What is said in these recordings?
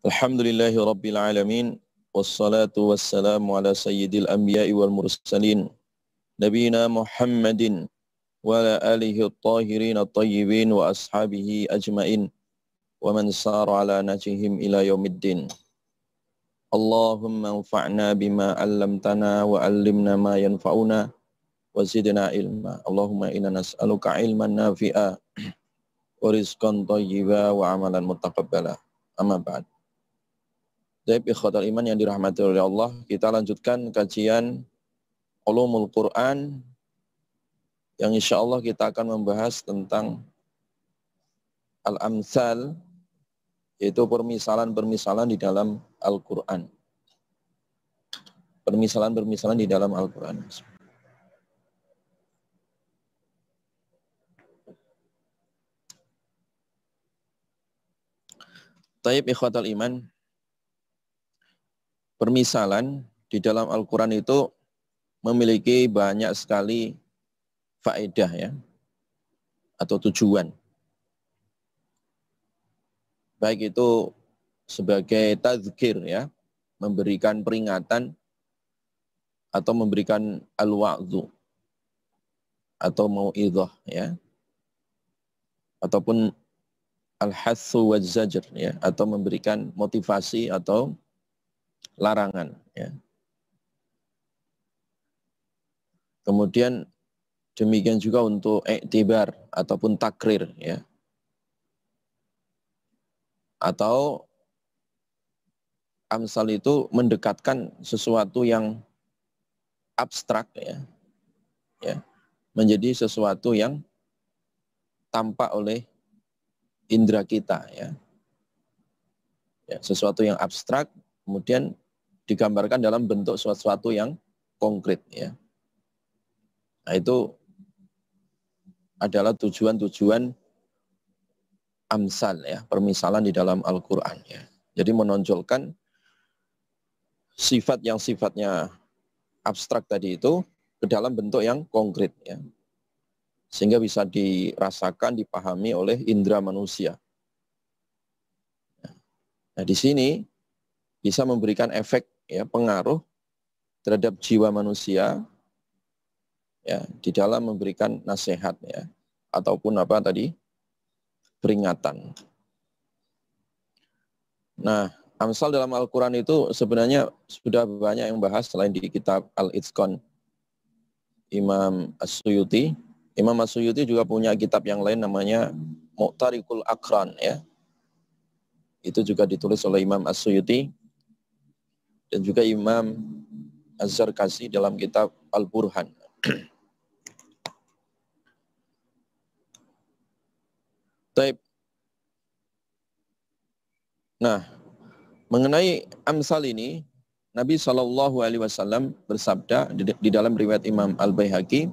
Alhamdulillahi Rabbil Alamin. Wassalatu wassalamu ala sayyidil anbiya'i wal mursalin. Nabiyina Muhammadin wa ala alihi at-tahirin at-tayyibin wa ashabihi ajmain. Wa man sara ala najihim ila yaumiddin. Allahumma anfa'na bima 'allamtana wa 'allimna ma yanfa'una wa zidna ilma. Allahumma inna nas'aluka ilman nafi'a wa rizqan thayyiba wa amalan mutaqabbala. Amma ba'd. Baik, ikhwatal iman yang dirahmati oleh Allah, kita lanjutkan kajian Ulumul Quran yang insya Allah kita akan membahas tentang Al-Amthal, yaitu permisalan-permisalan di dalam Al-Quran. Permisalan-permisalan di dalam Al-Quran. Taib ikhwatal iman, permisalan di dalam Al-Quran itu memiliki banyak sekali faedah ya, atau tujuan. Baik itu sebagai tazkir ya, memberikan peringatan atau memberikan al-wa'dhu atau mau'idhah ya, ataupun al-hathu waz-zajr ya, atau memberikan motivasi atau larangan ya. Kemudian demikian juga untuk iktibar ataupun takrir ya, atau amsal itu mendekatkan sesuatu yang abstrak ya, menjadi sesuatu yang tampak oleh indera kita ya, sesuatu yang abstrak kemudian digambarkan dalam bentuk sesuatu yang konkret ya. Nah, itu adalah tujuan-tujuan amsal ya, permisalan di dalam Al-Quran ya. Jadi menonjolkan sifat yang sifatnya abstrak tadi itu ke dalam bentuk yang konkret ya, sehingga bisa dirasakan, dipahami oleh indera manusia. Nah, di sini bisa memberikan efek ya, pengaruh terhadap jiwa manusia ya, di dalam memberikan nasihat ya, ataupun apa tadi, peringatan. Nah, amsal dalam Al-Quran itu sebenarnya sudah banyak yang bahas selain di kitab Al-Itqan Imam As-Suyuti. Imam As-Suyuti juga punya kitab yang lain namanya Mu'tarikul Aqran ya. Itu juga ditulis oleh Imam As-Suyuti dan juga Imam Az-Zarkashi dalam kitab Al-Burhan. Taib. Nah, mengenai amsal ini, Nabi SAW bersabda di dalam riwayat Imam Al-Baihaqi,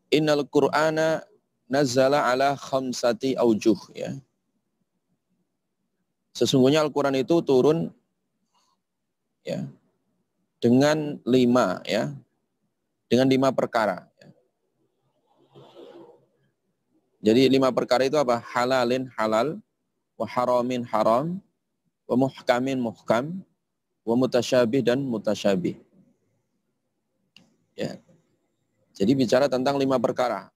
Innal Qur'ana nazzala ala khamsati aujuh ya. Sesungguhnya Al-Quran itu turun ya, dengan 5 ya, dengan 5 perkara. Ya. Jadi 5 perkara itu apa? Halalin halal, wa haramin haram, wa muhkamin muhkam, wa mutasyabih dan mutasyabih. Ya. Jadi bicara tentang 5 perkara.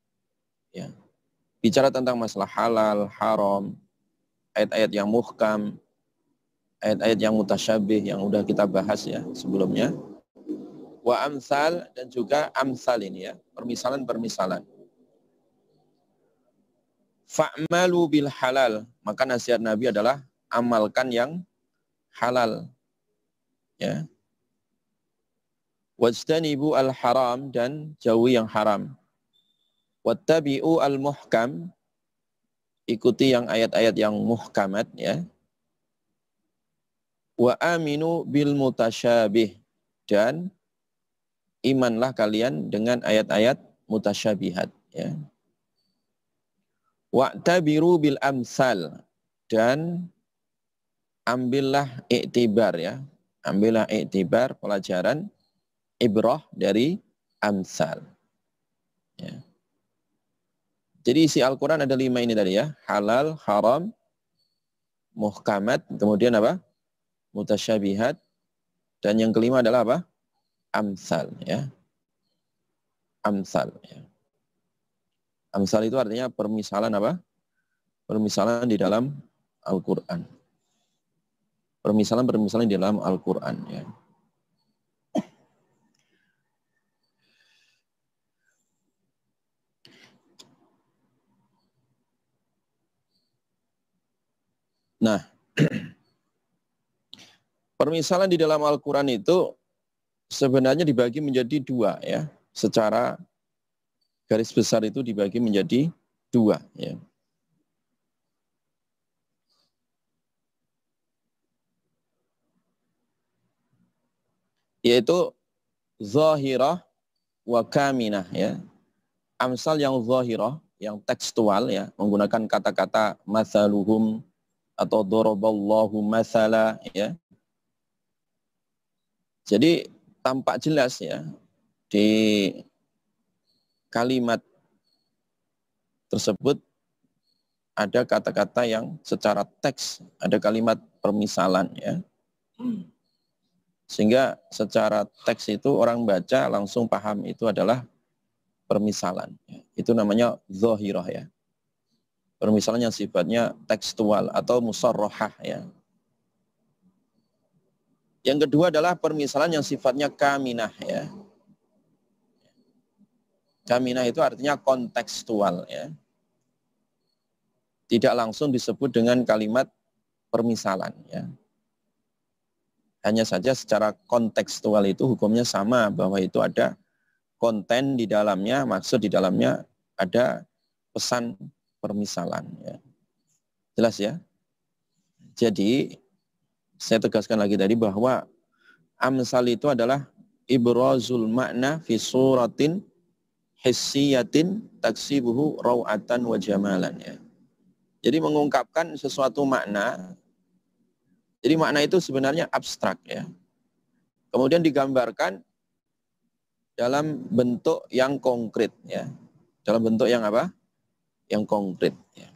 Ya. Bicara tentang masalah halal, haram, ayat-ayat yang muhkam, ayat-ayat yang mutasyabih yang udah kita bahas ya sebelumnya. Wa amsal, dan juga amsal ini ya, permisalan-permisalan. Fa'malu bil halal, maka nasihat Nabi adalah amalkan yang halal. Ya. Wajtanibu al haram, dan jauhi yang haram. Wattabi'u al muhkam, ikuti yang ayat-ayat yang muhkamat ya. Wa aminu bil mutasyabih, dan imanlah kalian dengan ayat-ayat mutasyabihat ya. Wa'tabiru bil amsal, dan ambillah iktibar ya. Ambillah iktibar, pelajaran, ibrah dari amsal. Ya. Jadi isi Al-Quran ada 5 ini tadi ya. Halal, haram, muhkamat, kemudian apa? Mutasyabihat, dan yang kelima adalah apa? Amsal, ya. Amsal, ya. Amsal itu artinya permisalan apa? Permisalan di dalam Al-Qur'an. Permisalan di dalam Al-Qur'an, ya. Nah, permisalan di dalam Al-Qur'an itu sebenarnya dibagi menjadi dua, ya. Secara garis besar itu dibagi menjadi dua, ya. Yaitu zahirah wa kaminah, ya. Amsal yang zahirah, yang tekstual, ya, menggunakan kata-kata mathaluhum atau doroballahu mathala, ya. Jadi tampak jelas, ya, di kalimat tersebut ada kata-kata yang secara teks, ada kalimat permisalan, ya. Sehingga secara teks itu orang baca langsung paham itu adalah permisalan. Itu namanya zahirah, ya. Permisalan yang sifatnya tekstual atau musarrohah, ya. Yang kedua adalah permisalan yang sifatnya kaminah, ya. Kaminah itu artinya kontekstual, ya. Tidak langsung disebut dengan kalimat permisalan, ya. Hanya saja secara kontekstual itu hukumnya sama, bahwa itu ada konten di dalamnya, maksud di dalamnya ada pesan permisalan, ya. Jelas, ya? Jadi saya tegaskan lagi tadi bahwa amsal itu adalah ibrazul makna fi suratin hissiyatin taksibuhu rawatan wa jamalan, ya. Jadi mengungkapkan sesuatu makna. Jadi makna itu sebenarnya abstrak, ya. Kemudian digambarkan dalam bentuk yang konkret, ya. Dalam bentuk yang apa? Yang konkret, ya.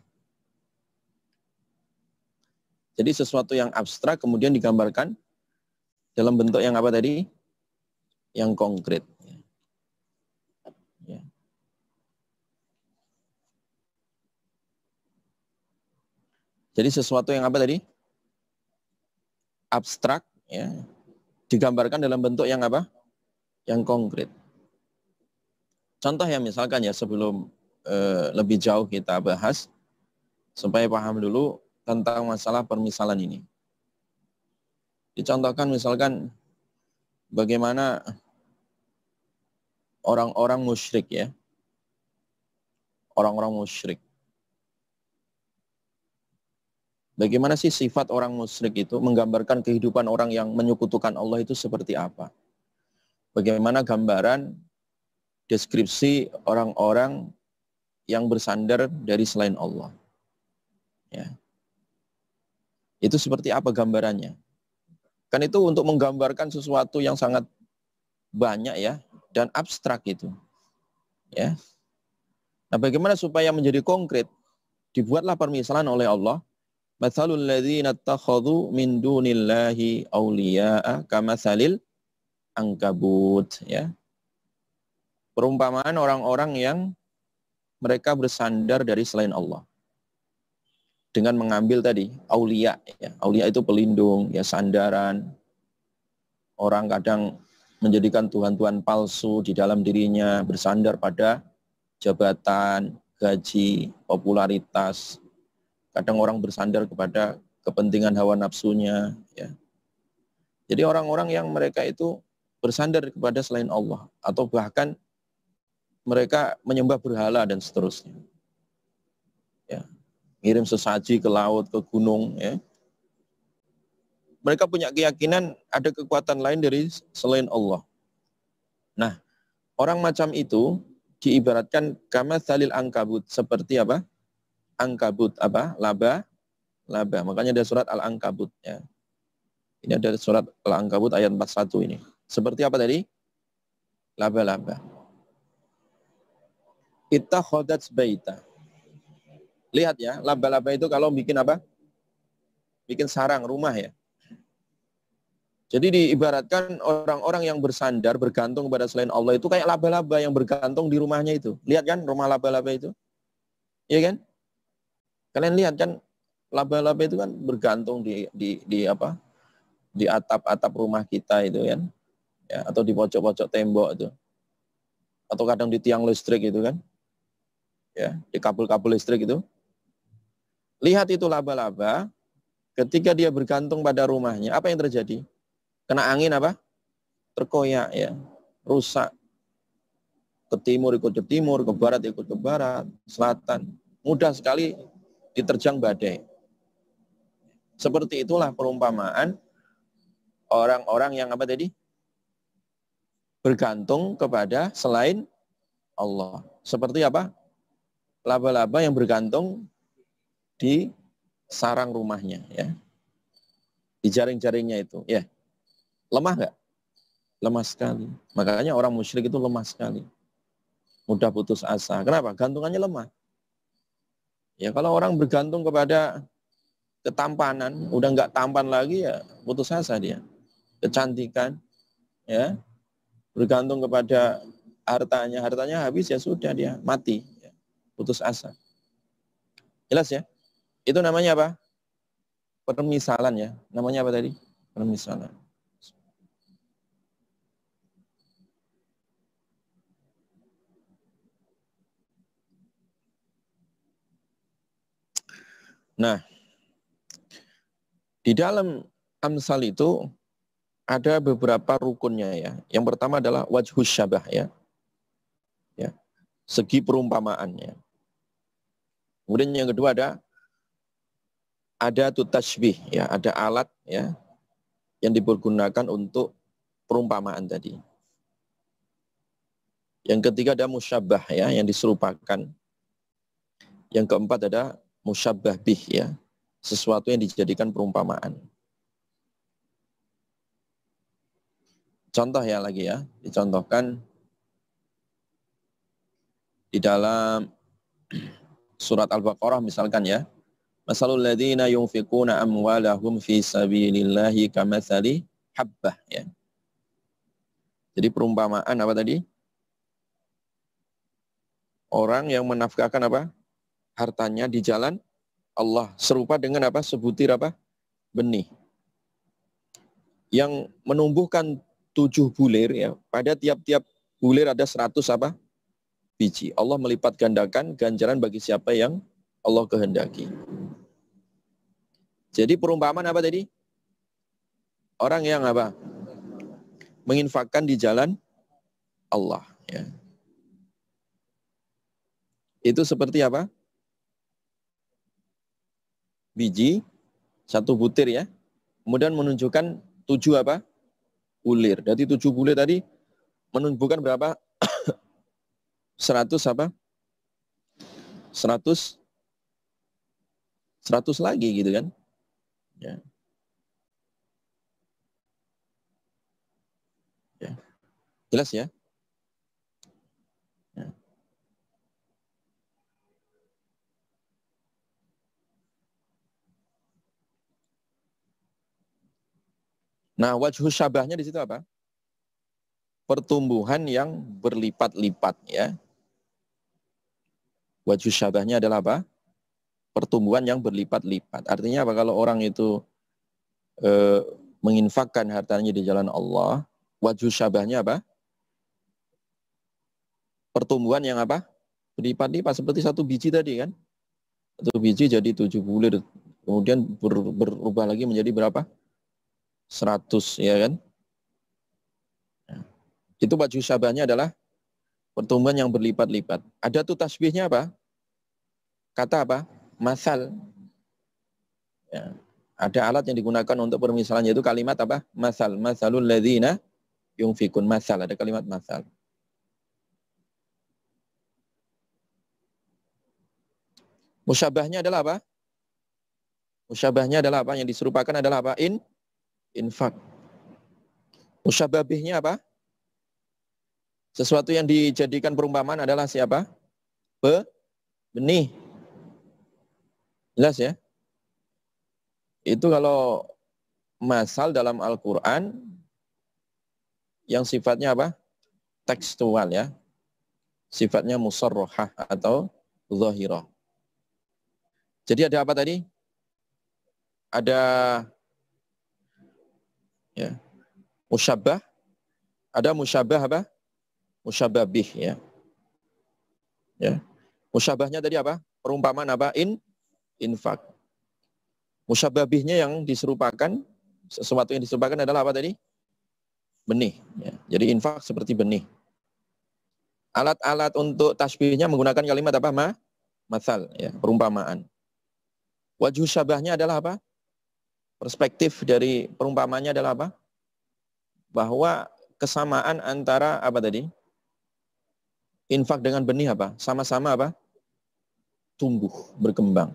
Jadi sesuatu yang abstrak kemudian digambarkan dalam bentuk yang apa tadi? Yang konkret. Ya. Jadi sesuatu yang apa tadi? Abstrak, ya. Digambarkan dalam bentuk yang apa? Yang konkret. Contoh ya, misalkan ya, sebelum lebih jauh kita bahas, supaya paham dulu tentang masalah permisalan ini. Dicontohkan misalkan bagaimana orang-orang musyrik, ya. Orang-orang musyrik. Bagaimana sih sifat orang musyrik itu, menggambarkan kehidupan orang yang menyekutukan Allah itu seperti apa? Bagaimana gambaran deskripsi orang-orang yang bersandar dari selain Allah? Ya. Itu seperti apa gambarannya? Kan itu untuk menggambarkan sesuatu yang sangat banyak, ya, dan abstrak itu. Ya. Nah, bagaimana supaya menjadi konkret? Dibuatlah permisalan oleh Allah. Mathalul ladzina ittakhadhu min dunillahi awliya'a kamathalil ankabut, ya. Perumpamaan orang-orang yang mereka bersandar dari selain Allah. Dengan mengambil tadi aulia, ya. Aulia itu pelindung, ya, sandaran. Orang kadang menjadikan tuhan-tuhan palsu di dalam dirinya, bersandar pada jabatan, gaji, popularitas. Kadang orang bersandar kepada kepentingan hawa nafsunya, ya. Jadi orang-orang yang mereka itu bersandar kepada selain Allah, atau bahkan mereka menyembah berhala dan seterusnya. Ya. Ngirim sesaji ke laut, ke gunung, ya. Mereka punya keyakinan ada kekuatan lain dari selain Allah. Nah, orang macam itu diibaratkan kama salil angkabut, seperti apa? Angkabut apa? Laba, laba. Makanya ada surat Al-Ankabut, ya. Ini ada surat Al-Ankabut ayat 41 ini. Seperti apa tadi? Laba-laba. Ittakhadhat baita. Lihat, ya, laba-laba itu kalau bikin apa? bikin sarang rumah ya. Jadi diibaratkan orang-orang yang bersandar, bergantung kepada selain Allah itu kayak laba-laba yang bergantung di rumahnya itu. Lihat kan rumah laba-laba itu? Iya kan? Kalian lihat kan laba-laba itu kan bergantung di apa? Di atap-atap rumah kita itu kan. Ya, atau di pojok-pojok tembok itu. Atau kadang di tiang listrik itu kan. Ya, di kabel-kabel listrik itu. Lihat itu laba-laba, ketika dia bergantung pada rumahnya, apa yang terjadi? Kena angin apa? Terkoyak ya, rusak. Ke timur ikut ke timur, ke barat ikut ke barat, selatan. Mudah sekali diterjang badai. Seperti itulah perumpamaan orang-orang yang apa tadi? Bergantung kepada selain Allah. Seperti apa? Laba-laba yang bergantung di sarang rumahnya ya. Di jaring-jaringnya itu ya. Lemah nggak? Lemah sekali. Makanya orang musyrik itu lemah sekali. Mudah putus asa. Kenapa? Gantungannya lemah. Ya kalau orang bergantung kepada ketampanan, udah nggak tampan lagi ya putus asa dia. Kecantikan, ya bergantung kepada hartanya habis ya sudah dia mati, ya. Putus asa. Jelas ya? Itu namanya apa? Permisalan ya. Namanya apa tadi? Permisalan. Nah, di dalam Amsal itu ada beberapa rukunnya ya. Yang pertama adalah wajhus syabah ya. Ya. Segi perumpamaannya. Kemudian yang kedua ada tashbih ya, ada alat ya yang dipergunakan untuk perumpamaan tadi. Yang ketiga ada musyabbah ya, yang diserupakan. Yang keempat ada musyabbah bih ya, sesuatu yang dijadikan perumpamaan. Contoh ya lagi ya, dicontohkan di dalam surat Al-Baqarah misalkan ya. Masalul ladzina yunfiquna amwalahum fi sabilillahi kamatsali habbah ya. Jadi perumpamaan apa tadi? Orang yang menafkahkan apa? Hartanya di jalan Allah. Serupa dengan apa? Sebutir apa? Benih. Yang menumbuhkan 7 bulir ya. Pada tiap-tiap bulir ada 100 apa? Biji. Allah melipat gandakan ganjaran bagi siapa yang Allah kehendaki. Jadi perumpamaan apa tadi? Orang yang apa? Menginfakkan di jalan Allah. Ya. Itu seperti apa? Biji, 1 butir ya. Kemudian menunjukkan 7 apa? Bulir. Jadi 7 bulir tadi menunjukkan berapa? 100 apa? 100 lagi gitu kan. Ya. Ya. Jelas ya? Ya. Nah, wajhu syabahnya di situ apa? Pertumbuhan yang berlipat-lipat ya. Wajhu syabahnya adalah apa? Pertumbuhan yang berlipat-lipat. Artinya apa? Kalau orang itu menginfakkan hartanya di jalan Allah, wajhu syabahnya apa? Pertumbuhan yang apa? Berlipat-lipat seperti 1 biji tadi kan. 1 biji jadi 7 bulir. Kemudian berubah lagi menjadi berapa? 100 ya kan. Itu wajhu syabahnya adalah pertumbuhan yang berlipat-lipat. Ada tuh tasbihnya apa? Kata apa? Masal. Ya. Ada alat yang digunakan untuk permisalan yaitu kalimat apa? Masal. Masalul ladzina yunfikun. Masal. Ada kalimat masal. Musyabahnya adalah apa? Musyabahnya adalah apa? Yang diserupakan adalah apa? Infak. Musyababihnya apa? Sesuatu yang dijadikan perumpamaan adalah siapa? Benih. Jelas ya? Itu kalau masal dalam Al-Quran yang sifatnya apa? Tekstual ya. Sifatnya musarrohah atau zahirah. Jadi ada apa tadi? Ada ya, musyabbah, ada musyabbah apa? Musyabbah bih ya. Ya. Musyabbahnya tadi apa? Perumpamaan apa? Infak. Musyabbah bihnya yang diserupakan, sesuatu yang diserupakan adalah apa tadi? Benih. Ya. Jadi infak seperti benih. Alat-alat untuk tasbihnya menggunakan kalimat apa? Mathal, ya, perumpamaan. Wajhu syabahnya adalah apa? Perspektif dari perumpamannya adalah apa? Bahwa kesamaan antara apa tadi? Infak dengan benih apa? Sama-sama apa? Tumbuh, berkembang.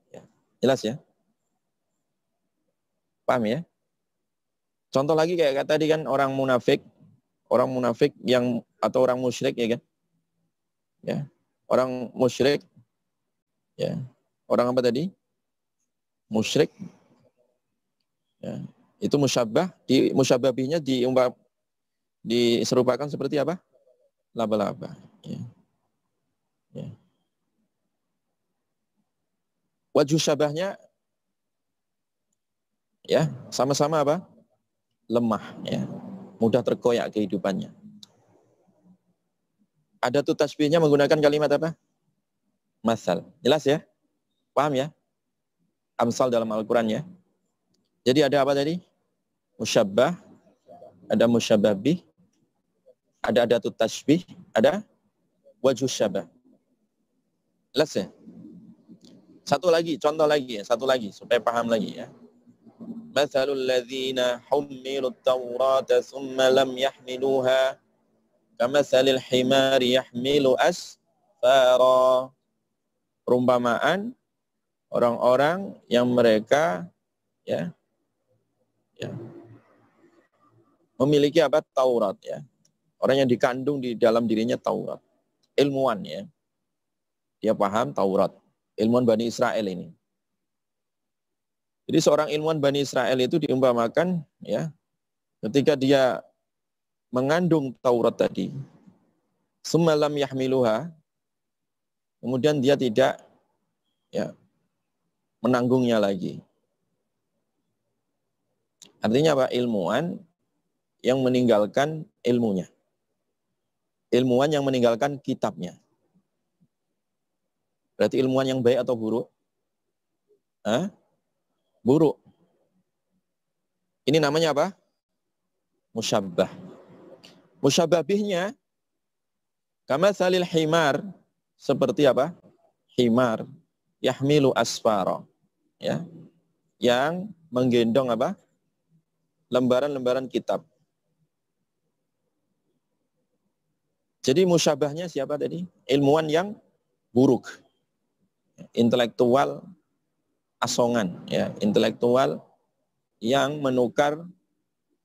Ya. Jelas ya? Paham ya? Contoh lagi kayak tadi kan orang munafik yang atau orang musyrik ya kan? Ya. Orang musyrik ya. Orang apa tadi? Musyrik. Ya. Itu musyabbah, di musyabbah bihnya diserupakan seperti apa? Laba-laba. Ya. Ya. Wajhu syabahnya ya sama-sama apa? Lemah ya. Mudah terkoyak kehidupannya. Ada tuh tasbihnya menggunakan kalimat apa? Masal. Jelas ya? Paham ya? Amsal dalam Al-Quran ya. Jadi ada apa tadi? Musyabbah, ada musyabbah bih, ada adatut tasbih, ada wajhu syabah. Jelas ya? Satu lagi, contoh lagi ya, satu lagi supaya paham lagi ya. Mathalul ladzina hummilut tawrata thumma lam yahmiluha kamathalil himari yahmilu asfara. Perumpamaan orang-orang yang mereka ya memiliki apa? Taurat ya. Orang yang dikandung di dalam dirinya Taurat. Ilmuwan ya. Dia paham Taurat. Ilmuwan Bani Israel ini. Jadi seorang ilmuwan Bani Israel itu diumpamakan ya, ketika dia mengandung Taurat tadi, semalam yahmiluha, kemudian dia tidak ya menanggungnya lagi. Artinya apa? Ilmuwan yang meninggalkan ilmunya. Ilmuwan yang meninggalkan kitabnya. Berarti ilmuwan yang baik atau buruk? Hah? Buruk. Ini namanya apa? Musyabbah. Musyabbah bihnya kama salil himar, seperti apa? Himar yahmilu asfara. Ya. Yang menggendong apa? Lembaran-lembaran kitab. Jadi musyabahnya siapa tadi? Ilmuwan yang buruk. Intelektual asongan, ya, intelektual yang menukar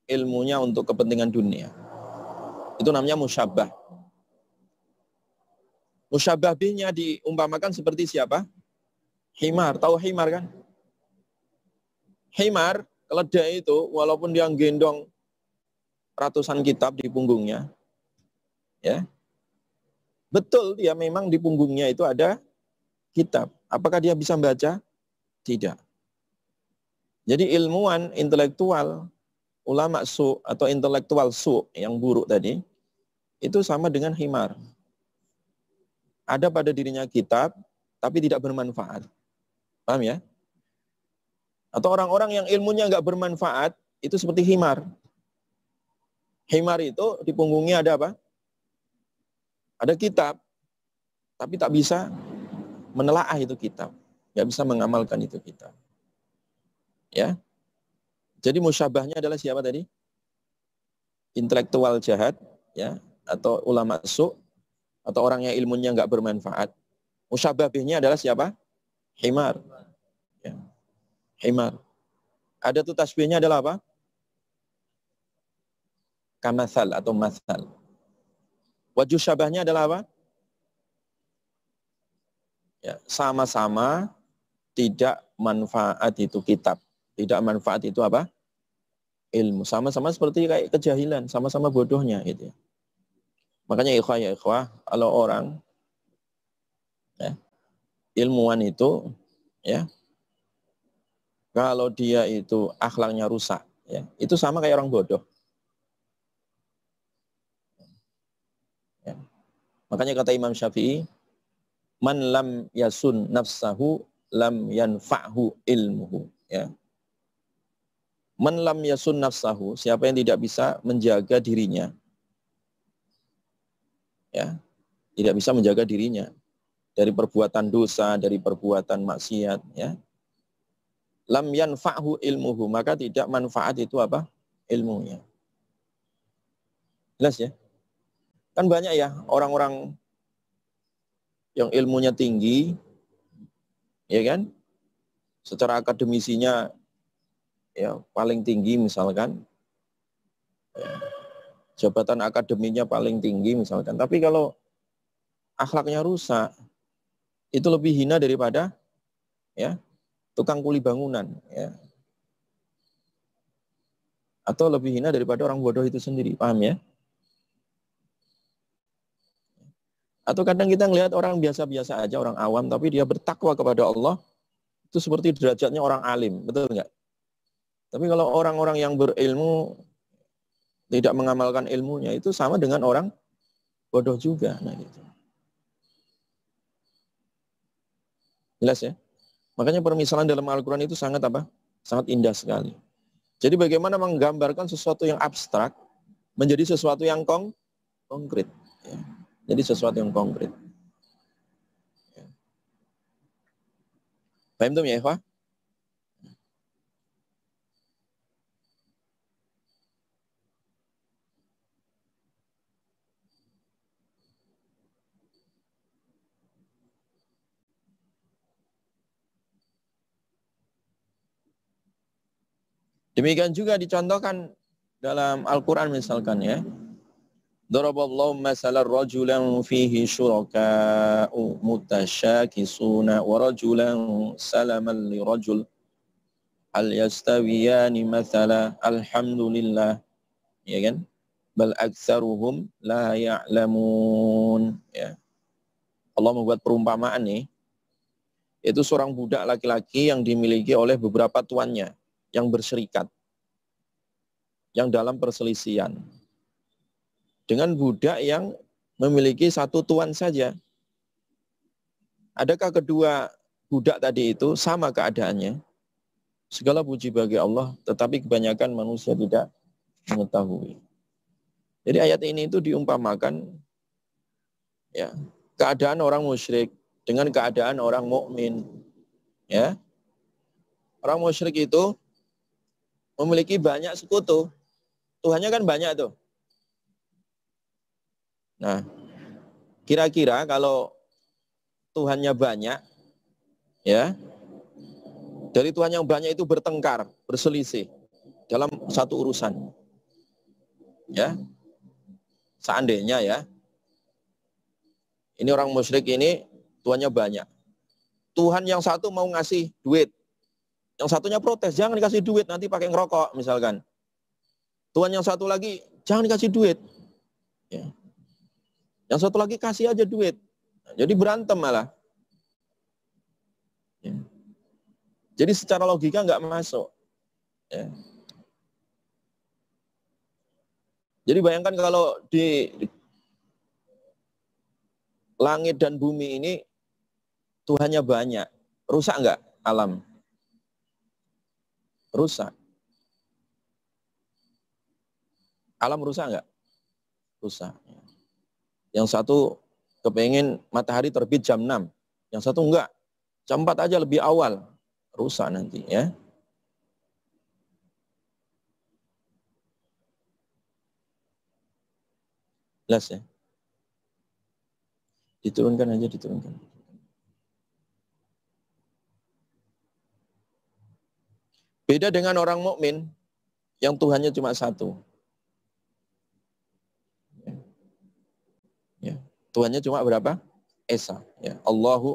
ilmunya untuk kepentingan dunia. Itu namanya musyabah. Musyabah bihnya diumpamakan seperti siapa? Himar, tahu himar kan? Himar, keledai itu walaupun dia gendong ratusan kitab di punggungnya, ya, betul dia memang di punggungnya itu ada kitab. Apakah dia bisa baca? Tidak. Jadi ilmuwan, intelektual, ulama su atau intelektual su yang buruk tadi, itu sama dengan himar. Ada pada dirinya kitab, tapi tidak bermanfaat. Paham ya? Atau orang-orang yang ilmunya nggak bermanfaat, itu seperti himar. Himar itu di punggungnya ada apa? Ada kitab, tapi tak bisa menelaah itu kitab. Nggak bisa mengamalkan itu kitab. Ya. Jadi musyabahnya adalah siapa tadi? Intelektual jahat, ya, atau ulama su, atau orang yang ilmunya nggak bermanfaat. Musyabah bihnya adalah siapa? Himar. Ya. Himar. Ada tuh tasbihnya adalah apa? Kamathal atau mathal. Wajhu syabahnya adalah apa? Ya, sama-sama tidak manfaat itu kitab. Tidak manfaat itu apa? Ilmu. Sama-sama seperti kayak kejahilan, sama-sama bodohnya gitu. Makanya ikhwah, kalau orang ya, ilmuwan itu ya, kalau dia itu akhlaknya rusak, ya, itu sama kayak orang bodoh. Ya. Makanya kata Imam Syafi'i, man lam yasun nafsahu lam yanfa'hu ilmuhu. Ya. Man lam yasun nafsahu, siapa yang tidak bisa menjaga dirinya, ya, tidak bisa menjaga dirinya dari perbuatan dosa, dari perbuatan maksiat, ya. Lam yanfa'hu ilmuhu, maka tidak manfaat itu apa? Ilmunya. Jelas ya? Kan banyak ya orang-orang yang ilmunya tinggi, ya kan? Secara akademisinya ya paling tinggi misalkan, ya, jabatan akademinya paling tinggi misalkan. Tapi kalau akhlaknya rusak, itu lebih hina daripada ya tukang kuli bangunan, ya. Atau lebih hina daripada orang bodoh itu sendiri, paham ya? Atau kadang kita ngelihat orang biasa-biasa aja, orang awam, tapi dia bertakwa kepada Allah, itu seperti derajatnya orang alim, betul nggak? Tapi kalau orang-orang yang berilmu, tidak mengamalkan ilmunya, itu sama dengan orang bodoh juga. Nah, gitu. Jelas ya? Makanya permisalan dalam Al-Quran itu sangat apa? Sangat indah sekali. Jadi bagaimana menggambarkan sesuatu yang abstrak menjadi sesuatu yang konkret. Ya. Jadi sesuatu yang konkret. Ya. Paham tuh ya, Ikhwah? Demikian juga dicontohkan dalam Al-Quran misalkan ya. Daraballahu masalan rajulan fihi syuraka'u mutasyakisuna wa rajulan salaman li rajul hal yastawiyani mathala alhamdulillah, ya kan? Bal aktsaruhum la ya'lamun, ya. Allah membuat perumpamaan nih, itu seorang budak laki-laki yang dimiliki oleh beberapa tuannya yang berserikat, yang dalam perselisihan. Dengan budak yang memiliki satu tuan saja. Adakah kedua budak tadi itu sama keadaannya? Segala puji bagi Allah, tetapi kebanyakan manusia tidak mengetahui. Jadi ayat ini itu diumpamakan ya, keadaan orang musyrik dengan keadaan orang mukmin. Ya. Orang musyrik itu memiliki banyak sekutu. Tuhannya kan banyak tuh. Nah, kira-kira kalau Tuhannya banyak, ya, dari Tuhan yang banyak itu bertengkar, berselisih dalam satu urusan. Ya, seandainya ya, ini orang musyrik ini Tuhannya banyak. Tuhan yang satu mau ngasih duit, yang satunya protes, jangan dikasih duit, nanti pakai ngerokok misalkan. Tuhan yang satu lagi, jangan dikasih duit. Ya. Yang satu lagi kasih aja duit. Jadi berantem malah. Ya. Jadi secara logika nggak masuk. Ya. Jadi bayangkan kalau di langit dan bumi ini Tuhannya banyak, rusak nggak alam? Rusak. Alam rusak nggak? Rusak. Yang satu kepengen matahari terbit jam 6, yang satu enggak, jam 4 aja lebih awal. Rusak nanti ya. Jelas ya. Diturunkan aja, diturunkan. Beda dengan orang mukmin yang Tuhannya cuma satu. Ya. Ya. Tuhannya cuma berapa? Esa. Ya. Allahu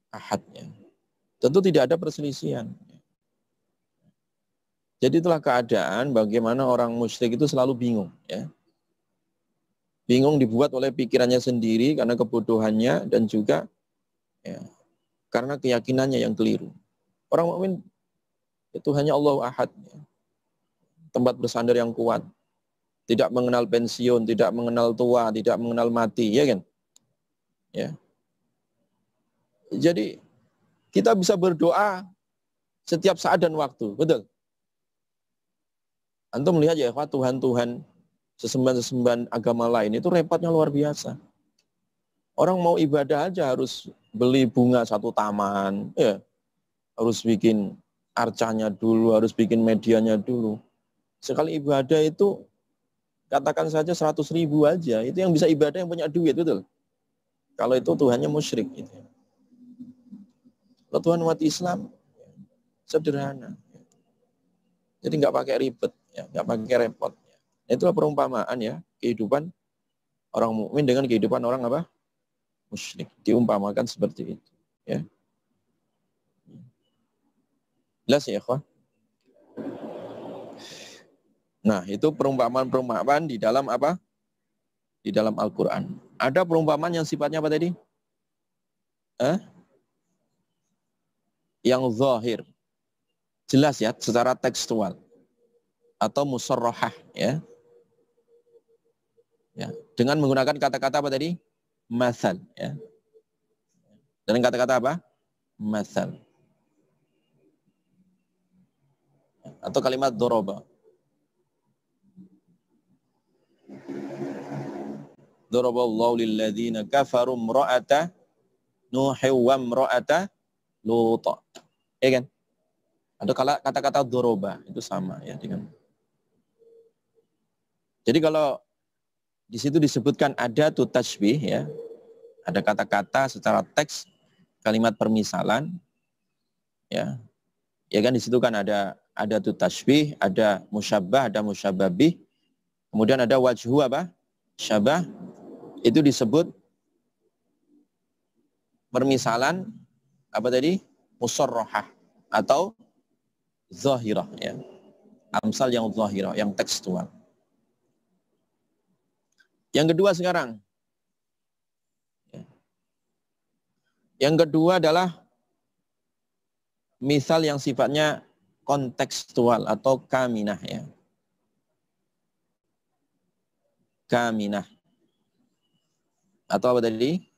ahad. Ya. Tentu tidak ada perselisihan. Jadi itulah keadaan bagaimana orang musyrik itu selalu bingung. Ya. Bingung dibuat oleh pikirannya sendiri karena kebodohannya dan juga ya, karena keyakinannya yang keliru. Orang mukmin itu hanya Allah Ahad. Ya. Tempat bersandar yang kuat. Tidak mengenal pensiun, tidak mengenal tua, tidak mengenal mati. Ya kan? Ya. Jadi kita bisa berdoa setiap saat dan waktu. Betul? Antum melihat ya, Tuhan-Tuhan sesembahan-sesembahan agama lain itu repotnya luar biasa. Orang mau ibadah aja harus beli bunga satu taman, ya, harus bikin arcanya dulu, harus bikin medianya dulu. Sekali ibadah itu, katakan saja 100.000 aja, itu yang bisa ibadah yang punya duit, betul. Kalau itu Tuhannya musyrik. Gitu. Kalau Tuhan umat Islam, sederhana. Jadi nggak pakai ribet, ya, nggak pakai repot. Itulah perumpamaan ya, kehidupan orang mukmin dengan kehidupan orang apa? Musyrik. Diumpamakan seperti itu. Ya. Jelas ya, ikhwan? Nah, itu perumpamaan-perumpamaan di dalam apa? Di dalam Al-Quran. Ada perumpamaan yang sifatnya apa tadi? Yang zahir. Jelas ya, secara tekstual. Atau musarrahah, ya. Ya. Dengan menggunakan kata-kata apa tadi? Masal, ya. Dengan kata-kata apa? Masal. Atau kalimat doroba. Doroballahu lilladzina kafaru mra'ata Nuhi wa mra'ata Lut. Ya kan? Ada kata-kata doroba itu sama ya dengan. Jadi kalau di situ disebutkan ada tu tasbih ya. Ada kata-kata secara teks kalimat permisalan ya. Ya kan di situ kan ada tu tasbih, ada musyabbah, ada musyabbabih. Kemudian ada wajhu apa? Syabah. Itu disebut permisalan apa tadi? Musarrahah atau zahirah ya. Amsal yang zahirah, yang tekstual. Yang kedua sekarang. Yang kedua adalah misal yang sifatnya kontekstual atau kaminah ya. Kaminah. Atau apa tadi?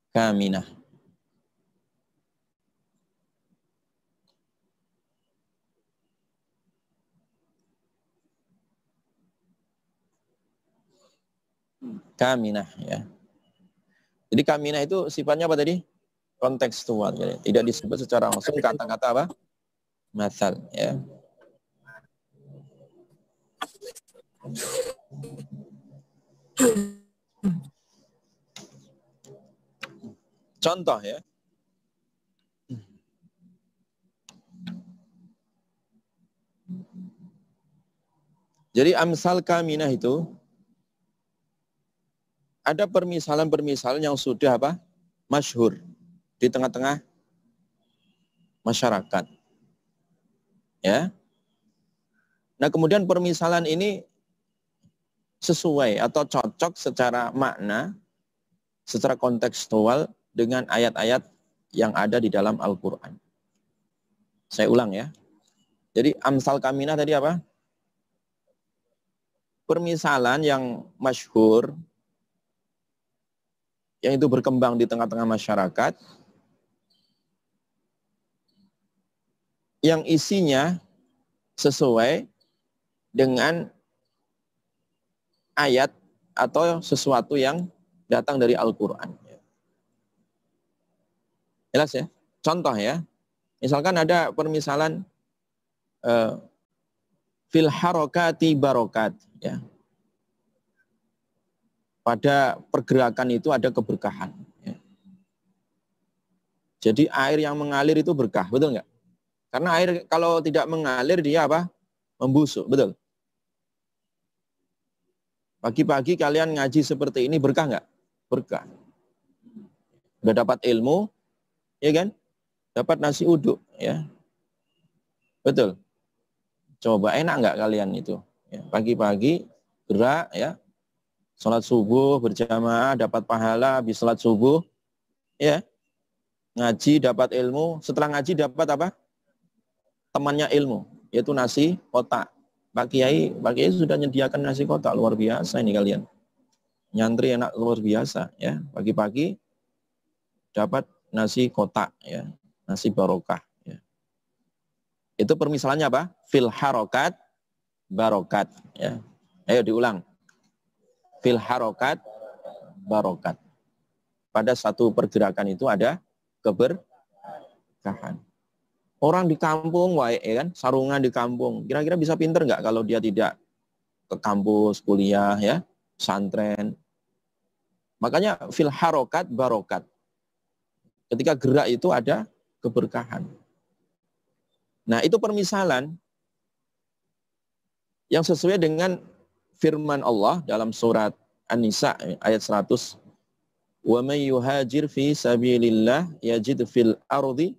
Kaminah. Kaminah ya. Jadi kaminah itu sifatnya apa tadi? Kontekstual. Jadi tidak disebut secara langsung kata-kata apa? Masal ya. Contoh ya. Jadi amsal kaminah itu ada permisalan-permisalan yang sudah apa? Masyhur di tengah-tengah masyarakat. Ya. Nah, kemudian permisalan ini sesuai atau cocok secara makna, secara kontekstual dengan ayat-ayat yang ada di dalam Al-Quran. Saya ulang ya. Jadi amsal kaminah tadi apa? Permisalan yang masyhur, yang itu berkembang di tengah-tengah masyarakat, yang isinya sesuai dengan ayat atau sesuatu yang datang dari Al-Quran. Jelas ya? Contoh ya, misalkan ada permisalan fil harokati barokat. Ya. Pada pergerakan itu ada keberkahan. Ya. Jadi air yang mengalir itu berkah, betul nggak? Karena air kalau tidak mengalir dia apa? Membusuk, betul. Pagi-pagi kalian ngaji seperti ini berkah nggak? Berkah. Udah dapat ilmu, ya kan? dapat nasi uduk, ya. Betul. Coba enak nggak kalian itu? Ya, pagi-pagi gerak, ya, sholat subuh berjamaah dapat pahala habis sholat subuh, ya, ngaji dapat ilmu, setelah ngaji dapat apa? Temannya ilmu, yaitu nasi kotak. Pak Kiai sudah menyediakan nasi kotak, luar biasa ini kalian. Nyantri enak luar biasa, ya. Pagi-pagi dapat nasi kotak, ya, nasi barokah, ya. Itu permisalannya apa? Fil harokat barokat, ya. Ayo diulang. Fil harokat barokat. Pada satu pergerakan itu ada keberkahan. Orang di kampung, ya kan, sarungan di kampung. Kira-kira bisa pinter nggak kalau dia tidak ke kampus, kuliah, ya, pesantren. Makanya fil harokat barokat. Ketika gerak itu ada keberkahan. Nah, itu permisalan yang sesuai dengan firman Allah dalam surat An-Nisa ayat 100. Wa may yuhajir fi sabilillah yajid fil ardi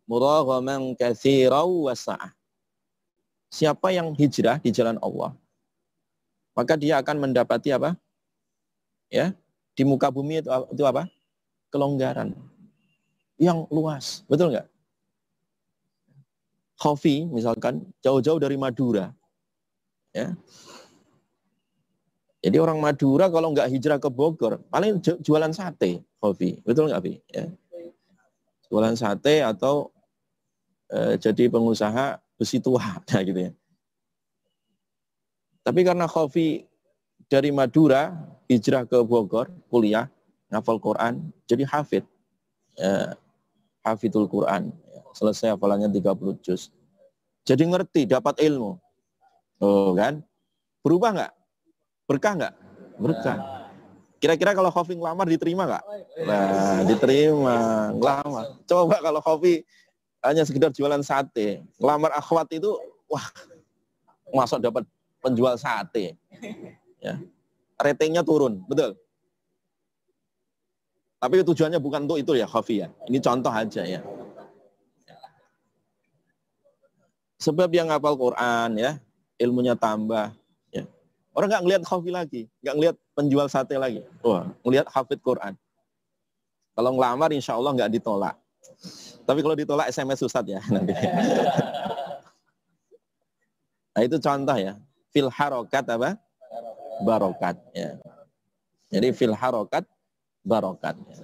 muraghaman katsiran wa sa'ah. Siapa yang hijrah di jalan Allah, maka dia akan mendapati apa? Ya, di muka bumi itu apa? Kelonggaran yang luas. Betul nggak? Khofi misalkan jauh-jauh dari Madura. Ya. Jadi orang Madura kalau nggak hijrah ke Bogor, paling jualan sate, Khofi. Betul nggak, Fi? Ya. Jualan sate atau jadi pengusaha besi tua, nah gitu ya. Tapi karena Khofi dari Madura hijrah ke Bogor, kuliah, ngafal Quran, jadi hafid. Hafidul Quran. Selesai hafalannya 30 juz. Jadi ngerti, dapat ilmu. Oh kan? Berubah nggak? Berkah nggak? Berkah. Kira-kira kalau Khofi ngelamar diterima nggak? Nah, diterima. Ngelamar. Coba kalau Khofi hanya sekedar jualan sate. Ngelamar akhwat itu, wah, masuk dapat penjual sate. Ya. Ratingnya turun, betul. Tapi tujuannya bukan untuk itu ya, Khofi ya. Ini contoh aja ya. Sebab yang ngapal Quran ya, ilmunya tambah. Ya. Orang nggak ngelihat Khofi lagi, nggak ngelihat penjual sate lagi. Wah, ngelihat hafid Quran. Kalau ngelamar insya Allah nggak ditolak. Tapi kalau ditolak SMS Ustadz ya nanti. Nah itu contoh ya. Fil harokat apa? Barokat. Ya. Jadi fil harokat barokat. Ya.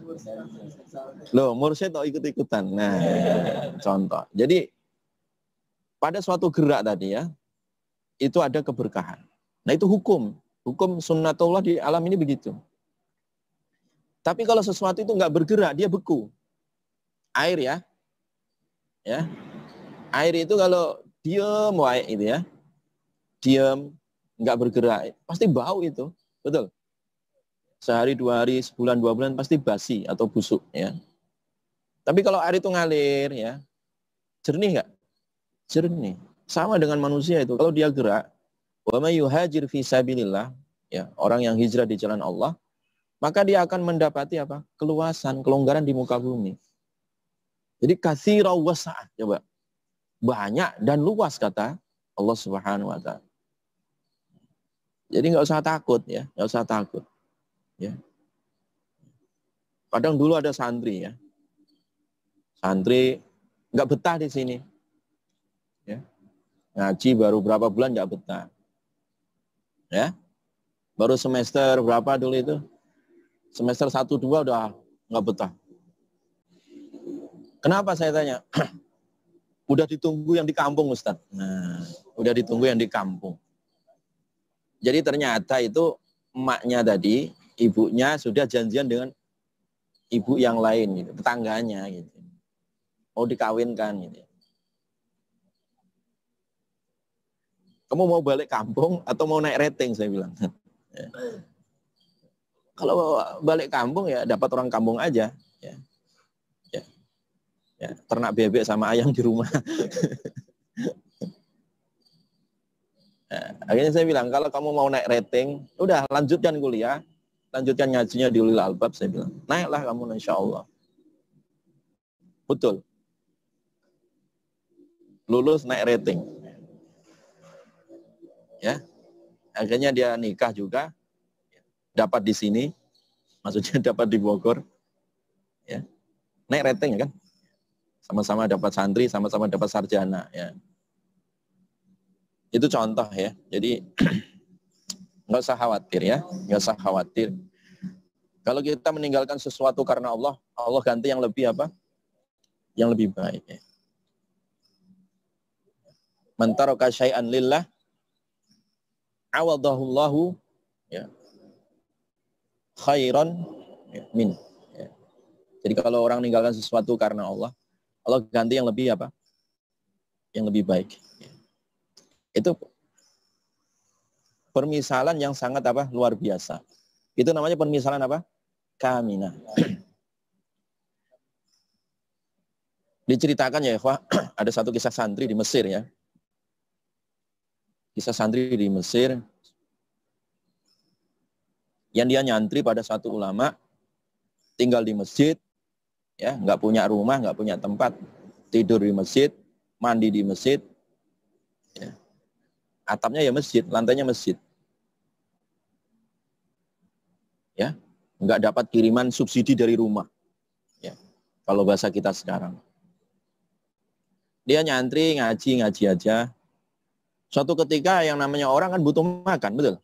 Loh, mursyid kok ikut-ikutan. Nah, contoh. Jadi pada suatu gerak tadi ya, itu ada keberkahan. Nah itu hukum. Hukum sunnatullah di alam ini begitu. Tapi kalau sesuatu itu nggak bergerak, dia beku. Air ya. Ya. Air itu kalau diam wae itu ya. Diam, nggak bergerak, pasti bau itu. Betul. Sehari, 2 hari, sebulan, 2 bulan pasti basi atau busuk ya. Tapi kalau air itu ngalir ya, jernih nggak? Jernih. Sama dengan manusia itu. Kalau dia gerak, wa may yuhajir fi sabilillah, ya, orang yang hijrah di jalan Allah, maka dia akan mendapati apa? Keluasan, kelonggaran di muka bumi. Jadi katsira wasa'ah, coba. Banyak dan luas kata Allah Subhanahu wa taala. Jadi nggak usah takut ya, nggak usah takut. Ya. Kadang dulu ada santri ya. Santri nggak betah di sini. Ya. Ngaji baru berapa bulan nggak betah. Ya. Baru semester berapa dulu itu? Semester 1-2 udah nggak betah. Kenapa saya tanya? Udah ditunggu yang di kampung, Ustaz. Nah, udah ditunggu yang di kampung. Jadi ternyata itu emaknya tadi, ibunya sudah janjian dengan ibu yang lain, gitu, tetangganya, gitu. Mau dikawinkan, gitu. Kamu mau balik kampung atau mau naik rating, saya bilang. Ya. Kalau balik kampung ya dapat orang kampung aja. Ya. Ya. Ya. Ternak bebek sama ayam di rumah. Nah, akhirnya saya bilang, kalau kamu mau naik rating, udah lanjutkan kuliah, lanjutkan ngajinya di Ulil Albab, saya bilang. Naiklah kamu insya Allah. Betul. lulus naik rating. Ya, akhirnya dia nikah juga, dapat di sini, maksudnya dapat di Bogor, ya, naik rating ya kan, sama-sama dapat santri, sama-sama dapat sarjana, ya. Itu contoh ya, jadi nggak usah khawatir ya, nggak usah khawatir. Kalau kita meninggalkan sesuatu karena Allah, Allah ganti yang lebih apa? Yang lebih baik. Ya. Man taraka syai'an lillah awadahullahu ya, khairan ya, min. Ya. Jadi kalau orang meninggalkan sesuatu karena Allah, Allah ganti yang lebih apa? Yang lebih baik. Ya. Itu permisalan yang sangat apa? Luar biasa. Itu namanya permisalan apa? Kamina. Diceritakan ya, Ikhwah, ada satu kisah santri di Mesir ya. Kisah santri di Mesir yang dia nyantri pada satu ulama, tinggal di masjid, ya, nggak punya rumah, nggak punya tempat, tidur di masjid, mandi di masjid, ya. Atapnya ya masjid, lantainya masjid, ya, nggak dapat kiriman subsidi dari rumah, ya, kalau bahasa kita sekarang. Dia nyantri, ngaji aja. Suatu ketika yang namanya orang kan butuh makan, betul?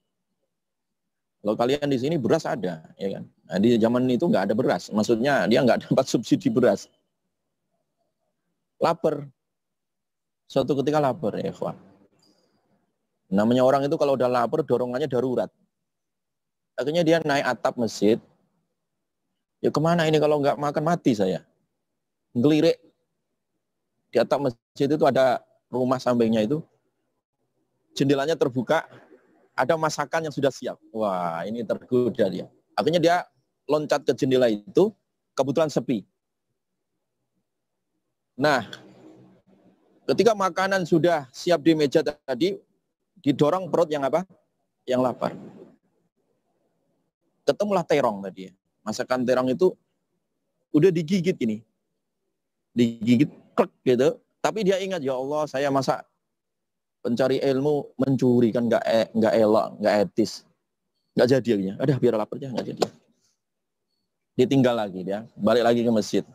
Kalau kalian di sini beras ada, ya kan? Nah, di zaman itu nggak ada beras, maksudnya dia nggak dapat subsidi beras. Lapar. Suatu ketika lapar, ya kawan. Namanya orang itu kalau udah lapar, dorongannya darurat. Akhirnya dia naik atap masjid. Ya kemana ini kalau nggak makan mati saya? Ngelirik. Di atap masjid itu ada rumah sampingnya itu. Jendelanya terbuka, ada masakan yang sudah siap. Wah, ini tergoda dia. Akhirnya dia loncat ke jendela itu, kebetulan sepi. Nah, ketika makanan sudah siap di meja tadi, didorong perut yang apa? Yang lapar. Ketemulah terong tadi. Masakan terong itu udah digigit ini. Digigit, klek gitu. Tapi dia ingat, ya Allah, saya masak pencari ilmu mencuri kan nggak elok, nggak etis, nggak jadi akhirnya. Aduh biar lapar aja nggak jadi. Ditinggal lagi dia, balik lagi ke masjid,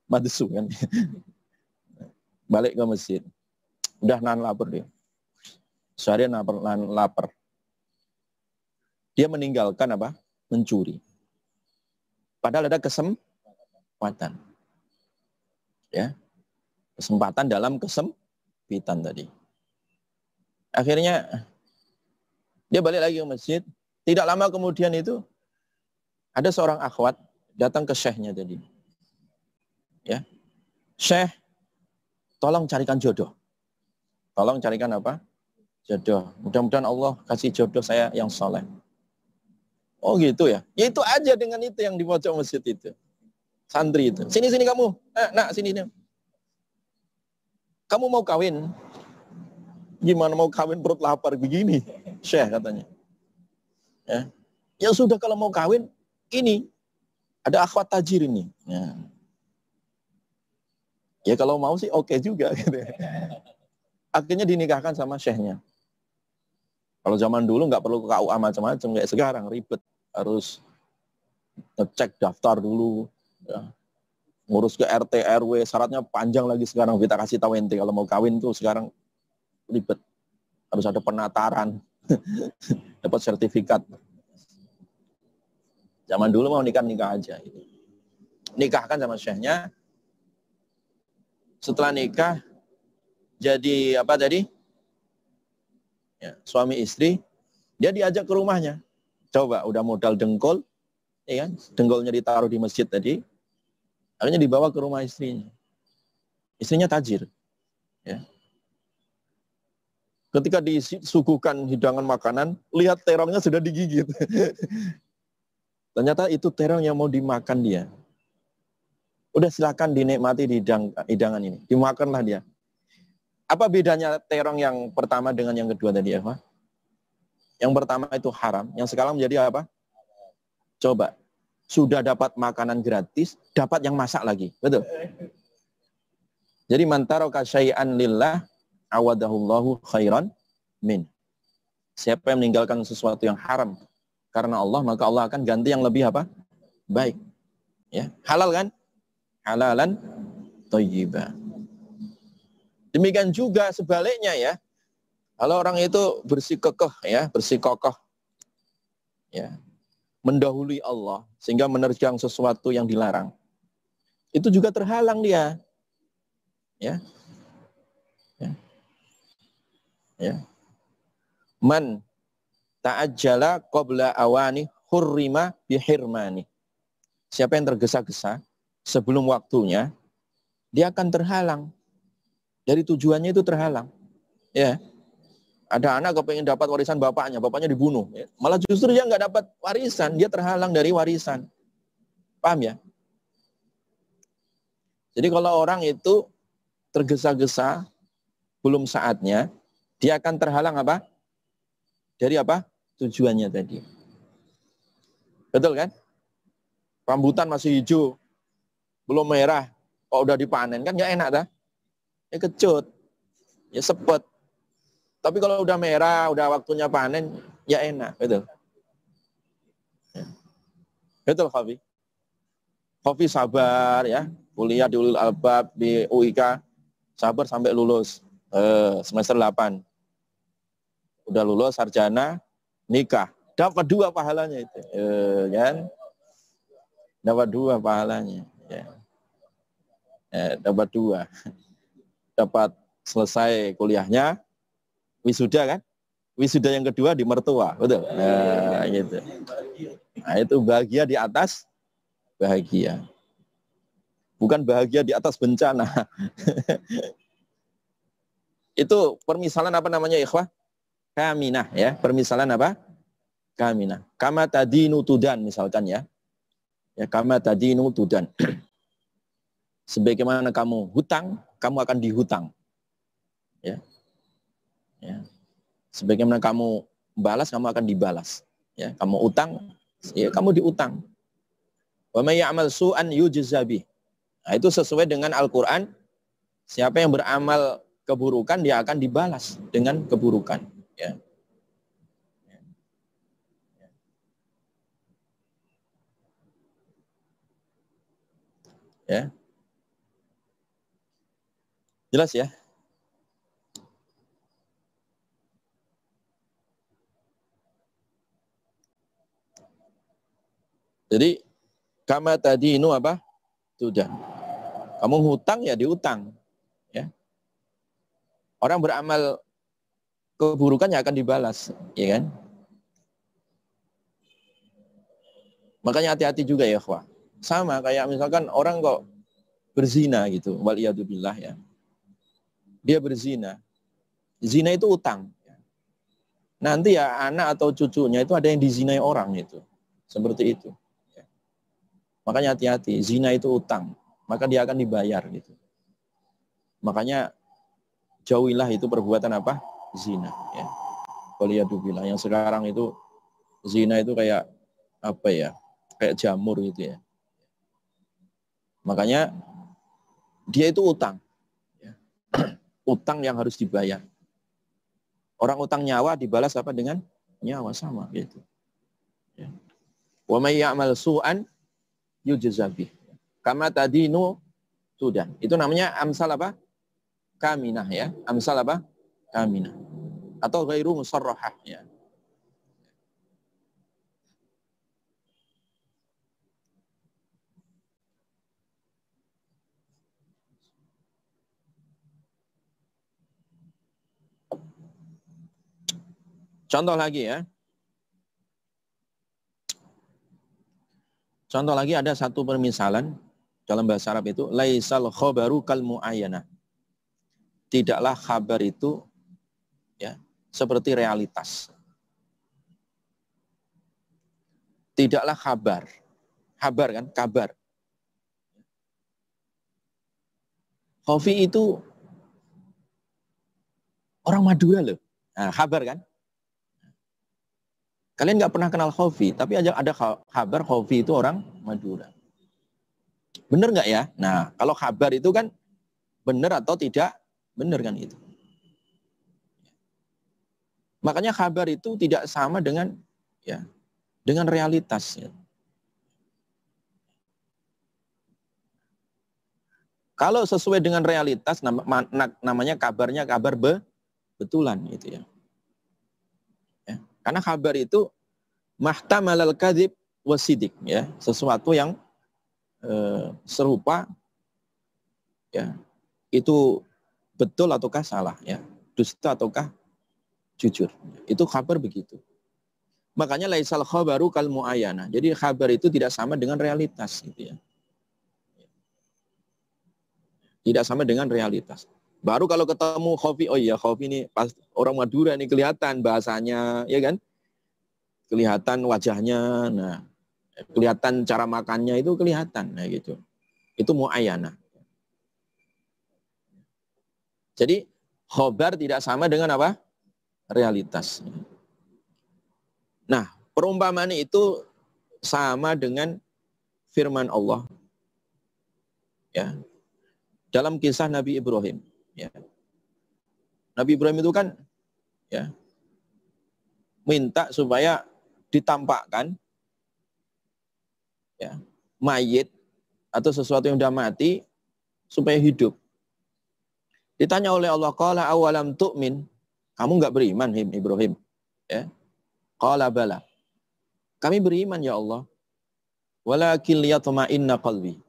madesu kan, balik ke masjid, udah nahan lapar dia, seharian lapar. Dia meninggalkan apa? Mencuri. Padahal ada kesempatan, ya, kesempatan dalam kesempitan tadi. Akhirnya dia balik lagi ke masjid. Tidak lama kemudian itu ada seorang akhwat datang ke syekhnya tadi. Ya. Syekh, tolong carikan jodoh. Tolong carikan apa? Jodoh. Mudah-mudahan Allah kasih jodoh saya yang soleh. Oh gitu ya. Ya itu aja dengan itu yang di pojok masjid itu. Santri itu. Sini kamu. Nak sini. Kamu mau kawin? Gimana mau kawin perut lapar begini? Syekh katanya. Ya. Ya sudah kalau mau kawin, ini ada akhwat tajir ini. Ya kalau mau sih oke juga. Gitu. Akhirnya dinikahkan sama syekhnya. Kalau zaman dulu nggak perlu ke KUA macam-macam kayak sekarang ribet, harus ngecek daftar dulu, ya. Ngurus ke RT RW, syaratnya panjang lagi sekarang. Kita kasih tahu ente kalau mau kawin tuh sekarang ribet, harus ada penataran, dapat sertifikat. Zaman dulu mau nikah aja. Nikahkan sama syekhnya. Setelah nikah, jadi apa tadi? Ya, suami istri, dia diajak ke rumahnya. Coba, udah modal dengkul, ya kan? Dengkulnya ditaruh di masjid tadi, akhirnya dibawa ke rumah istrinya. Istrinya tajir. Ya. Ketika disuguhkan hidangan makanan, lihat terongnya sudah digigit. Ternyata itu terong yang mau dimakan dia. Udah silakan dinikmati di hidangan ini. Dimakanlah dia. Apa bedanya terong yang pertama dengan yang kedua tadi, Eva? Yang pertama itu haram, yang sekarang menjadi apa? Coba, sudah dapat makanan gratis, dapat yang masak lagi. Betul? Jadi man taraka syai'an lillah awadahullahu khairan min. Siapa yang meninggalkan sesuatu yang haram karena Allah, maka Allah akan ganti yang lebih apa? Baik. Ya, halal kan? Halalan thayyiba. Demikian juga sebaliknya ya. Kalau orang itu bersikokoh ya, bersikokoh ya, mendahului Allah sehingga menerjang sesuatu yang dilarang. Itu juga terhalang dia. Ya. Ya. Ya. Man ta'ajjala qabla awani hurrima bihirmani. Siapa yang tergesa-gesa sebelum waktunya, dia akan terhalang. Dari tujuannya itu terhalang. Ya. Ada anak kepengen dapat warisan bapaknya dibunuh. Ya. Malah justru dia nggak dapat warisan, dia terhalang dari warisan. Paham ya? Jadi kalau orang itu tergesa-gesa, belum saatnya, dia akan terhalang apa? Dari apa? Tujuannya tadi. Betul kan? Rambutan masih hijau, belum merah, kok udah dipanen kan nggak enak dah. Ya kecut, ya sepet. Tapi kalau udah merah, udah waktunya panen, ya enak, betul. Ya. Betul, Khafi. Khafi sabar ya, kuliah di Ulul Albab, di UIK, sabar sampai lulus, semester 8. Udah lulus, sarjana, nikah. Dapat 2 pahalanya itu, kan? Dapat 2 pahalanya. Ya. Dapat 2. Dapat selesai kuliahnya, wisuda kan? Wisuda yang kedua di mertua, betul? Nah, gitu. Nah, itu bahagia di atas bahagia. Bukan bahagia di atas bencana. Itu permisalan apa namanya, ikhwah? Kaminah ya. Permisalan apa? Kaminah. Kama tadinu tudan misalkan ya. Ya, kama tadinu tudan. Sebagaimana kamu hutang, kamu akan dihutang. Ya. Ya. Sebagaimana kamu balas, kamu akan dibalas. Ya, kamu utang, ya kamu diutang. Wa may ya'mal su'an yujza bih. Nah, itu sesuai dengan Al-Qur'an. Siapa yang beramal keburukan, dia akan dibalas dengan keburukan, ya. Ya. Jelas ya? Jadi kama tadi ini apa? Sudah. Kamu hutang ya diutang. Ya. Orang beramal keburukan ya akan dibalas, ya kan? Makanya hati-hati juga ya, ikhwah. Sama kayak misalkan orang kok berzina gitu, waliyadzubillah ya. Dia berzina. Zina itu utang. Nanti ya anak atau cucunya itu ada yang dizinai orang itu. Seperti itu. Makanya hati-hati, zina itu utang. Maka dia akan dibayar gitu. Makanya jauhilah itu perbuatan apa? Zina. Ya. Waliyadzubillah. Yang sekarang itu zina itu kayak apa ya? Kayak jamur gitu ya. Makanya dia itu utang. Ya. Utang yang harus dibayar. Orang utang nyawa dibalas apa dengan nyawa sama gitu. Ya. Wa may ya'mal su'an yujza bih. Kama tadinu sudah. Itu namanya amsal apa? Kaminah ya. Amsal apa? Kaminah. Atau ghairu musarrahah ya. Contoh lagi ya. Contoh lagi ada satu permisalan dalam bahasa Arab itu laisal khabaru kal muayyana. Tidaklah kabar itu ya seperti realitas. Tidaklah kabar. Kabar kan, kabar. Khofi itu orang Madura loh. Nah, kabar kan? Kalian nggak pernah kenal Khofi, tapi ada kabar Khofi itu orang Madura. Bener nggak ya? Nah, kalau kabar itu kan benar atau tidak benar kan itu. Makanya kabar itu tidak sama dengan realitas. Ya. Kalau sesuai dengan realitas namanya kabarnya kabar betulan gitu ya. Karena kabar itu mahtamalal kadzib wasidik ya, sesuatu yang serupa ya, itu betul ataukah salah ya, dusta ataukah jujur. Itu kabar begitu. Makanya laisal khabaru kal muayyana. Jadi kabar itu tidak sama dengan realitas gitu ya. Tidak sama dengan realitas. Baru kalau ketemu Khofi, oh iya Khofi ini pas orang Madura nih kelihatan bahasanya, ya kan? Kelihatan wajahnya, nah kelihatan cara makannya itu kelihatan, nah gitu. Itu muayyana. Jadi khobar tidak sama dengan apa? Realitas. Nah, perumpamaan itu sama dengan firman Allah. Ya. Dalam kisah Nabi Ibrahim, ya. Nabi Ibrahim itu kan ya minta supaya ditampakkan ya mayit atau sesuatu yang sudah mati supaya hidup. Ditanya oleh Allah, qala awalam tu'min? Kamu enggak beriman, Ibrahim? Ya. Qala bala. Kami beriman ya Allah. Walakin liyatma'inna qalbi.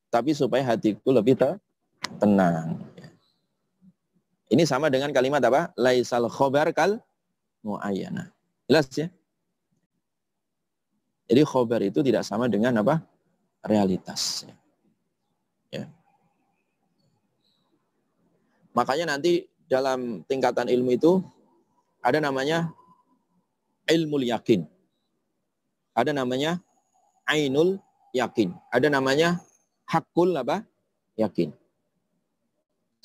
Tapi supaya hatiku lebih tenang. Ini sama dengan kalimat apa? Laisal khobar kal muayyana. Jelas ya? Jadi khobar itu tidak sama dengan apa? Realitas. Ya. Makanya nanti dalam tingkatan ilmu itu ada namanya ilmu yakin. Ada namanya ainul yakin. Ada namanya hakul apa? Yakin.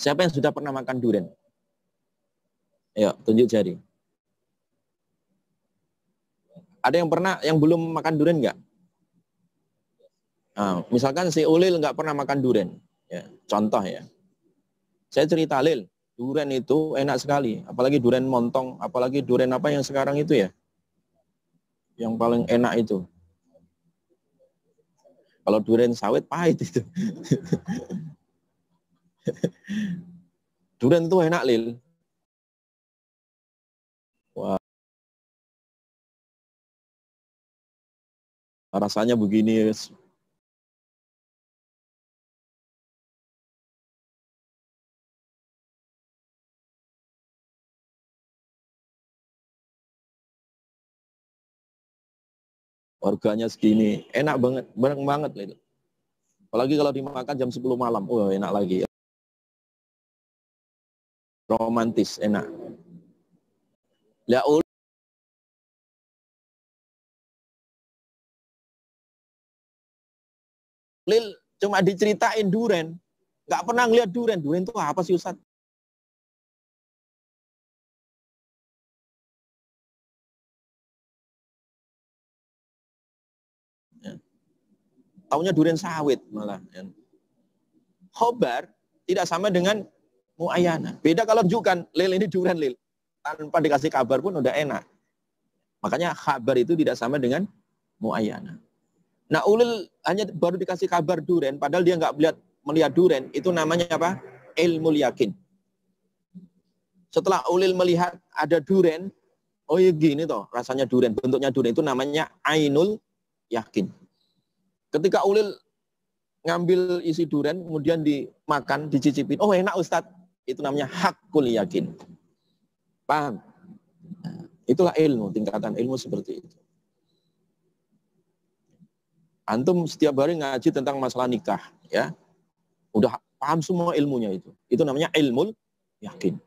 Siapa yang sudah pernah makan durian? Ayo, tunjuk jari. Ada yang pernah, yang belum makan durian enggak? Nah, misalkan si Ulil enggak pernah makan durian. Ya, contoh ya. Saya cerita, Lil, durian itu enak sekali. Apalagi durian montong, apalagi durian apa yang sekarang itu ya. Yang paling enak itu. Kalau durian sawit pahit itu. Durian itu enak, Lil. Wah. Rasanya begini. Harganya segini. Enak banget. Banyak banget, Lil. Apalagi kalau dimakan jam 10 malam. Wah, enak lagi. Romantis, enak. Ya, Lil cuma diceritain durian. Nggak pernah ngeliat durian. Durian itu apa sih, Ustaz? Ya. Taunya durian sawit malah. Ya. Khobar tidak sama dengan muayyana. Beda kalau tunjukkan, Lil ini durian, Lil. Tanpa dikasih kabar pun udah enak. Makanya kabar itu tidak sama dengan muayyana. Nah, Ulil hanya baru dikasih kabar durian, padahal dia nggak melihat durian, itu namanya apa? Ilmu yakin. Setelah Ulil melihat ada durian, oh ya gini toh, rasanya durian, bentuknya durian, itu namanya ainul yakin. Ketika Ulil ngambil isi durian, kemudian dimakan, dicicipin, oh enak Ustadz, itu namanya hakul yakin. Paham? Nah, itulah ilmu, tingkatan ilmu seperti itu. Antum setiap hari ngaji tentang masalah nikah, ya, udah paham semua ilmunya itu. Itu namanya ilmu yakin.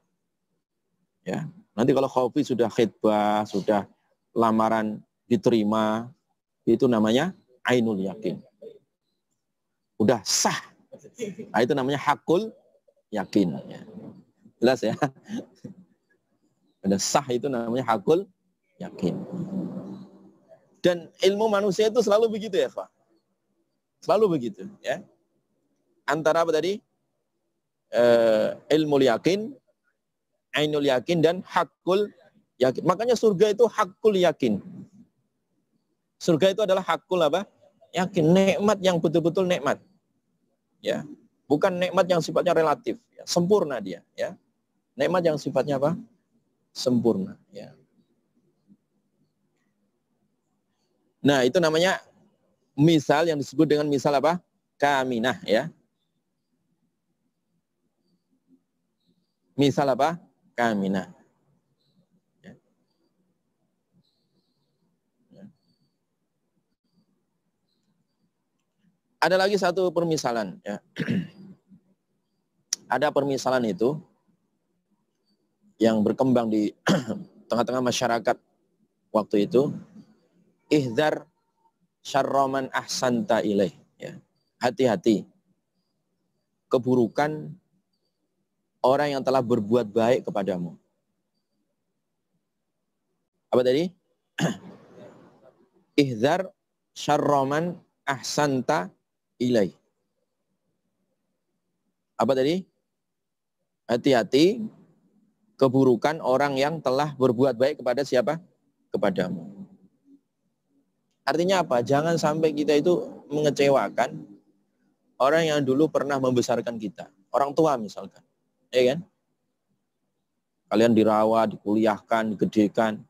Ya, nanti kalau Khofi sudah khidbah, sudah lamaran diterima, itu namanya ainul yakin. Udah sah. Nah, itu namanya hakul yakin. Jelas ya? Udah sah itu namanya hakul yakin. Dan ilmu manusia itu selalu begitu ya, Pak. Selalu begitu, ya. Antara apa tadi? ilmul yakin, ainul yakin, dan hakul yakin. Makanya surga itu hakul yakin. Surga itu adalah hakul apa? Yakin, nikmat yang betul-betul nikmat. Ya. Bukan nikmat yang sifatnya relatif, ya. Sempurna dia, ya. Nikmat yang sifatnya apa? Sempurna, ya. Nah, itu namanya misal yang disebut dengan misal apa? Kaminah, ya. Misal apa? Kaminah. Ya. Ya. Ada lagi satu permisalan, ya. Ada permisalan itu yang berkembang di tengah-tengah masyarakat waktu itu. Ihdar syarroman ahsanta ilaih. Ya. Hati-hati keburukan orang yang telah berbuat baik kepadamu. Apa tadi? Ihdar syarroman ahsanta ilaih. Apa tadi? Hati-hati keburukan orang yang telah berbuat baik kepada siapa? Kepadamu. Artinya apa? Jangan sampai kita itu mengecewakan orang yang dulu pernah membesarkan kita. Orang tua misalkan. Ya kan? Kalian dirawat, dikuliahkan, digedekan.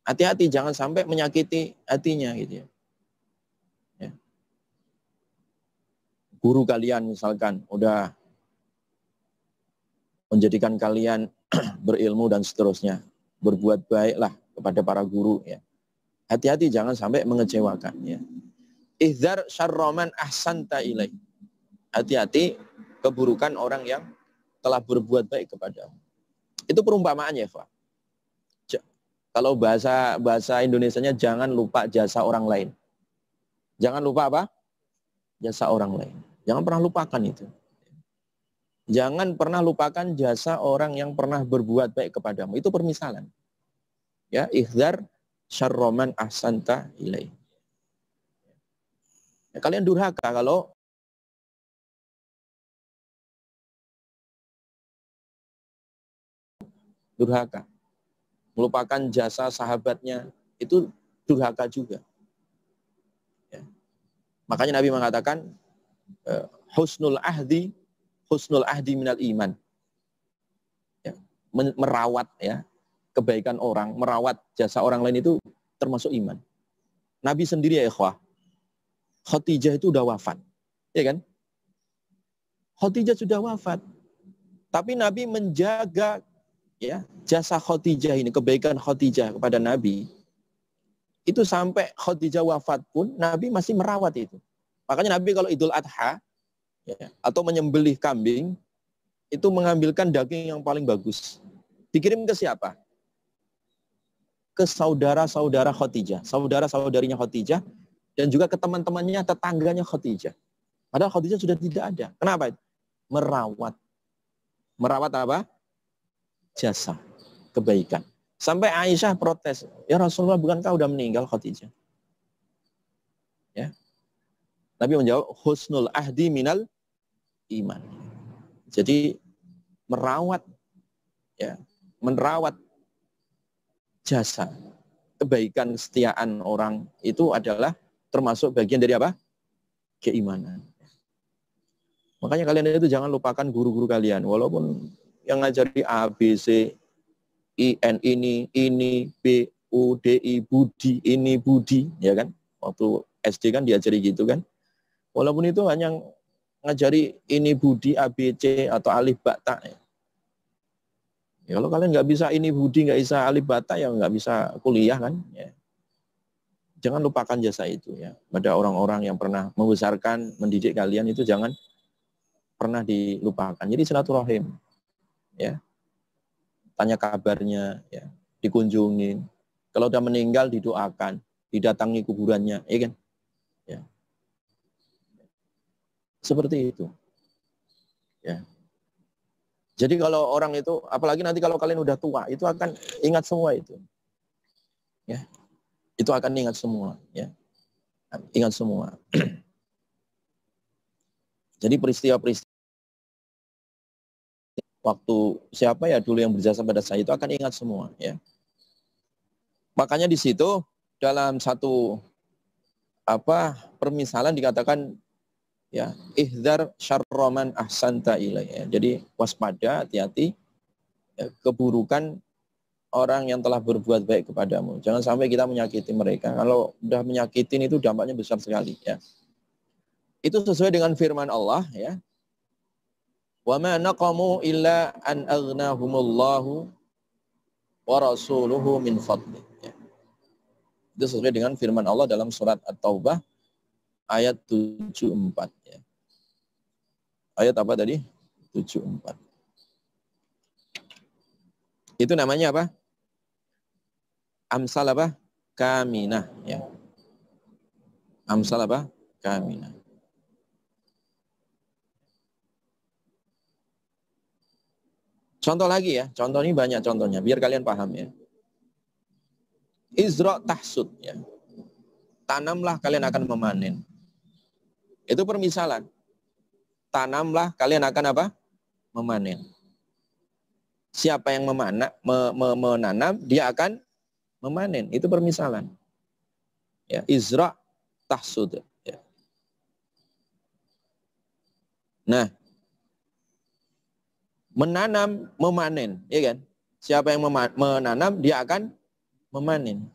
Hati-hati jangan sampai menyakiti hatinya gitu ya. Ya. Guru kalian misalkan udah menjadikan kalian berilmu dan seterusnya. Berbuat baiklah kepada para guru ya. Hati-hati jangan sampai mengecewakan ya. Ihdar syarroman ahsanta ilaih. Hati-hati keburukan orang yang telah berbuat baik kepadamu. Itu perumpamaannya, Pak. Kalau bahasa Indonesianya jangan lupa jasa orang lain. Jangan lupa apa? Jasa orang lain. Jangan pernah lupakan itu. Jangan pernah lupakan jasa orang yang pernah berbuat baik kepadamu. Itu permisalan. Ya, ihdar syarroman ahsanta ilaih. Ya, kalian durhaka kalau durhaka. Melupakan jasa sahabatnya, itu durhaka juga. Ya. Makanya Nabi mengatakan, husnul ahdi minal iman. Ya. Merawat ya kebaikan orang, merawat jasa orang lain itu termasuk iman. Nabi sendiri ya ikhwah, Khadijah itu udah wafat. Ya kan? Khadijah sudah wafat. Tapi Nabi menjaga ya jasa Khadijah ini, kebaikan Khadijah kepada Nabi. Itu sampai Khadijah wafat pun Nabi masih merawat itu. Makanya Nabi kalau Idul Adha ya, atau menyembelih kambing itu mengambilkan daging yang paling bagus. Dikirim ke siapa? Ke saudara-saudara Khadijah, saudara-saudarinya Khadijah, dan juga ke teman-temannya, tetangganya Khadijah. Padahal Khadijah sudah tidak ada. Kenapa? Merawat. Merawat apa? Jasa, kebaikan. Sampai Aisyah protes, ya Rasulullah bukankah udah meninggal Khadijah? Ya. Nabi menjawab, husnul ahdi minal iman. Jadi merawat, ya, merawat jasa, kebaikan, kesetiaan orang itu adalah termasuk bagian dari apa? Keimanan. Makanya kalian itu jangan lupakan guru-guru kalian. Walaupun yang ngajari A, B, C, I, N ini, B, U, D, I, Budi, ini Budi. Ya kan? Waktu SD kan diajari gitu kan. Walaupun itu hanya ngajari ini Budi, A, B, C, atau alif, ba, ta. Ya, kalau kalian nggak bisa ini Budi, nggak bisa alif, ba, ta, ya nggak bisa kuliah kan. Ya. Jangan lupakan jasa itu ya. Pada orang-orang yang pernah membesarkan, mendidik kalian itu jangan pernah dilupakan. Jadi silaturahim, ya, tanya kabarnya, ya, dikunjungin. Kalau udah meninggal didoakan, didatangi kuburannya, ya kan? Ya. Seperti itu. Ya. Jadi kalau orang itu, apalagi nanti kalau kalian udah tua, itu akan ingat semua itu. Ya. Itu akan ingat semua, ya. Ingat semua. Jadi peristiwa-peristiwa waktu siapa ya dulu yang berjasa pada saya, itu akan ingat semua ya. Makanya di situ dalam satu permisalan dikatakan ya, ihdzar syarroman ahsanta ilaih ya. Jadi waspada, hati-hati ya, keburukan orang yang telah berbuat baik kepadamu. Jangan sampai kita menyakiti mereka. Kalau udah menyakitin itu dampaknya besar sekali ya. Itu sesuai dengan firman Allah ya. Wa ma naqamu illa an aghnahumullahu wa rasuluhu min fadli. Ya. Itu sesuai dengan firman Allah dalam surat At-Taubah ayat 74 ya. Ayat apa tadi? 74. Itu namanya apa? Amsal apa? Kaminah ya. Amsal apa? Kaminah. Contoh lagi ya, contoh ini banyak contohnya, biar kalian paham ya. Izra' tahsud ya. Tanamlah kalian akan memanen. Itu permisalan. Tanamlah kalian akan apa? Memanen. Siapa yang menanam, dia akan memanen. Itu permisalan. Ya, izra' tahsud ya. Nah, menanam, memanen, ya kan? Siapa yang menanam, dia akan memanen.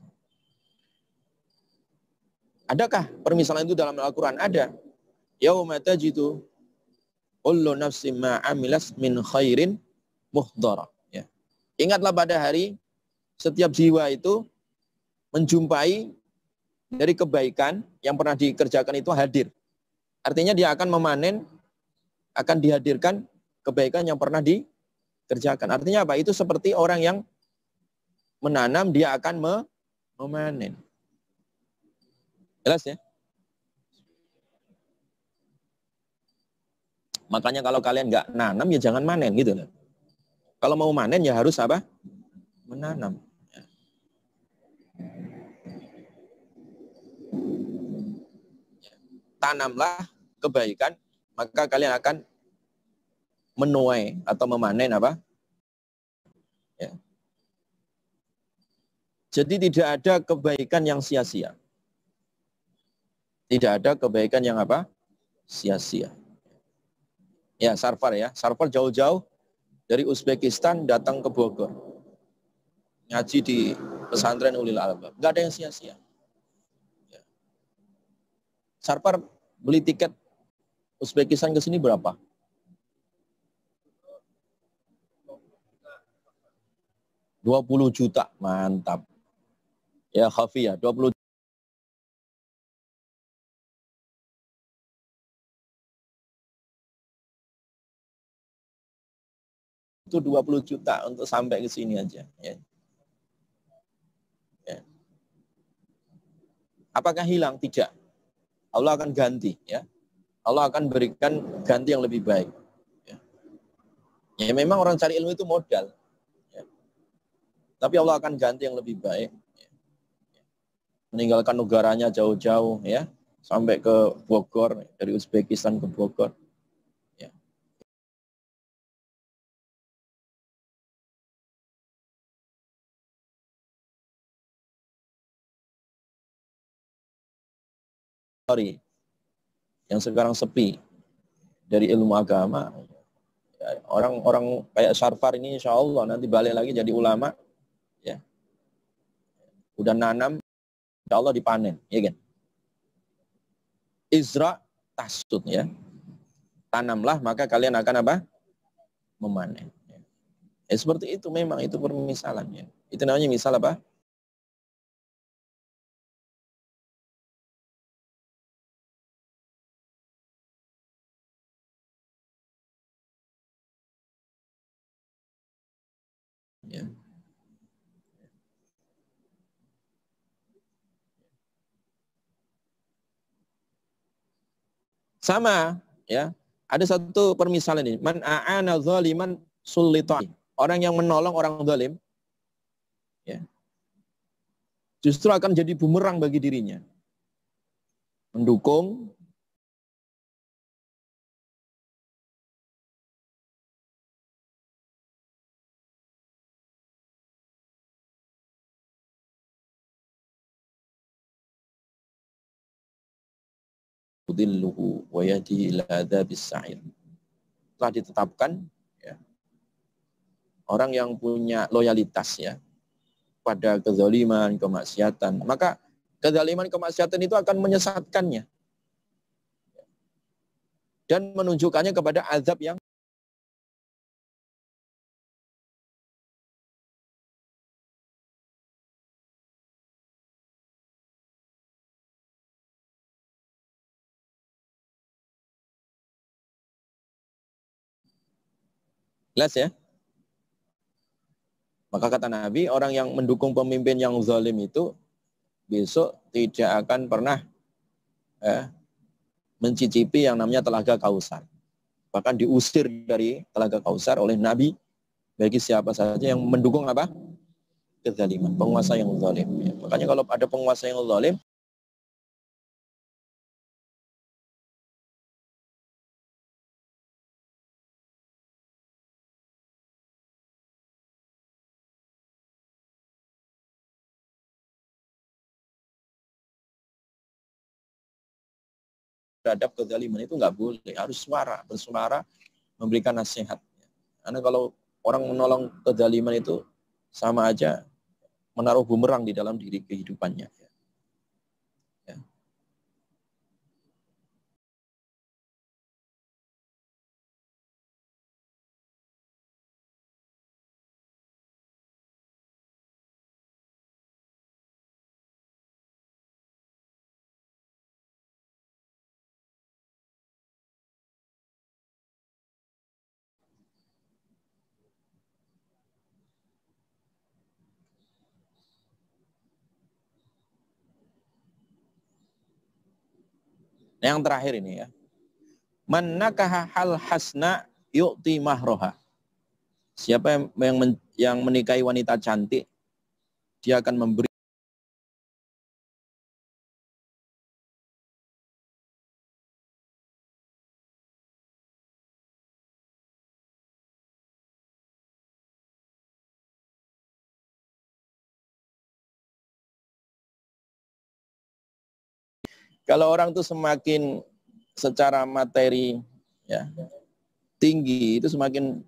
Adakah permisalan itu dalam Al-Quran? Ada. Yauma tajidu kullu nafsin ma amilas min khairin muhdara. Ya. Ingatlah pada hari setiap jiwa itu menjumpai dari kebaikan yang pernah dikerjakan itu hadir. Artinya dia akan memanen, akan dihadirkan kebaikan yang pernah dikerjakan. Artinya apa? Itu seperti orang yang menanam, dia akan memanen. Jelas ya? Makanya kalau kalian nggak nanam ya jangan manen gitu. Kalau mau manen ya harus apa? Menanam. Tanamlah kebaikan, maka kalian akan menuai atau memanen apa? Ya. Jadi tidak ada kebaikan yang sia-sia. Tidak ada kebaikan yang apa? Sia-sia. Ya, Sarfar ya. Sarfar jauh-jauh dari Uzbekistan datang ke Bogor. Ngaji di pesantren Ulil Albab. Enggak ada yang sia-sia. Ya. Sarfar beli tiket Uzbekistan ke sini berapa? 20 juta. Mantap. Ya, Khafi ya. 20 itu 20 juta untuk sampai ke sini aja. Ya. Ya. Apakah hilang? Tidak. Allah akan ganti. Ya. Allah akan berikan ganti yang lebih baik. Ya, ya memang orang cari ilmu itu modal. Ya. Tapi Allah akan ganti yang lebih baik. Ya. Meninggalkan negaranya jauh-jauh ya, sampai ke Bogor, dari Uzbekistan ke Bogor. Ya. Sorry, yang sekarang sepi dari ilmu agama. Ya, orang-orang kayak Syarfar ini insya Allah nanti balik lagi jadi ulama. Ya. Udah nanam, insya Allah dipanen. Ya kan? Izra tasud ya. Tanamlah maka kalian akan apa? Memanen. Ya. Ya, seperti itu memang itu permisalannya. Itu namanya misal apa? Ya. Sama ya. Ada satu permisalan ini. Man a'ana zaliman sulita. Orang yang menolong orang zalim ya, justru akan jadi bumerang bagi dirinya. Mendukung yudhilluhu wa yahdi ila adzabis sa'ir. Telah ditetapkan ya, orang yang punya loyalitas ya pada kezaliman, kemaksiatan, maka kezaliman, kemaksiatan itu akan menyesatkannya dan menunjukkannya kepada azab yang jelas ya. Maka kata Nabi, orang yang mendukung pemimpin yang zalim itu besok tidak akan pernah mencicipi yang namanya telaga Kausar. Bahkan diusir dari telaga Kausar oleh Nabi bagi siapa saja yang mendukung apa? Kezaliman, penguasa yang zalim. Ya. Makanya kalau ada penguasa yang zalim, terhadap kezaliman itu nggak boleh, harus bersuara, memberikan nasihat. Karena kalau orang menolong kezaliman itu sama aja menaruh bumerang di dalam diri kehidupannya. Ya. Nah, yang terakhir ini ya. Man nakaha hal hasna yu'ti mahroha. Siapa yang menikahi wanita cantik, dia akan memberi. Kalau orang tuh semakin secara materi ya tinggi, itu semakin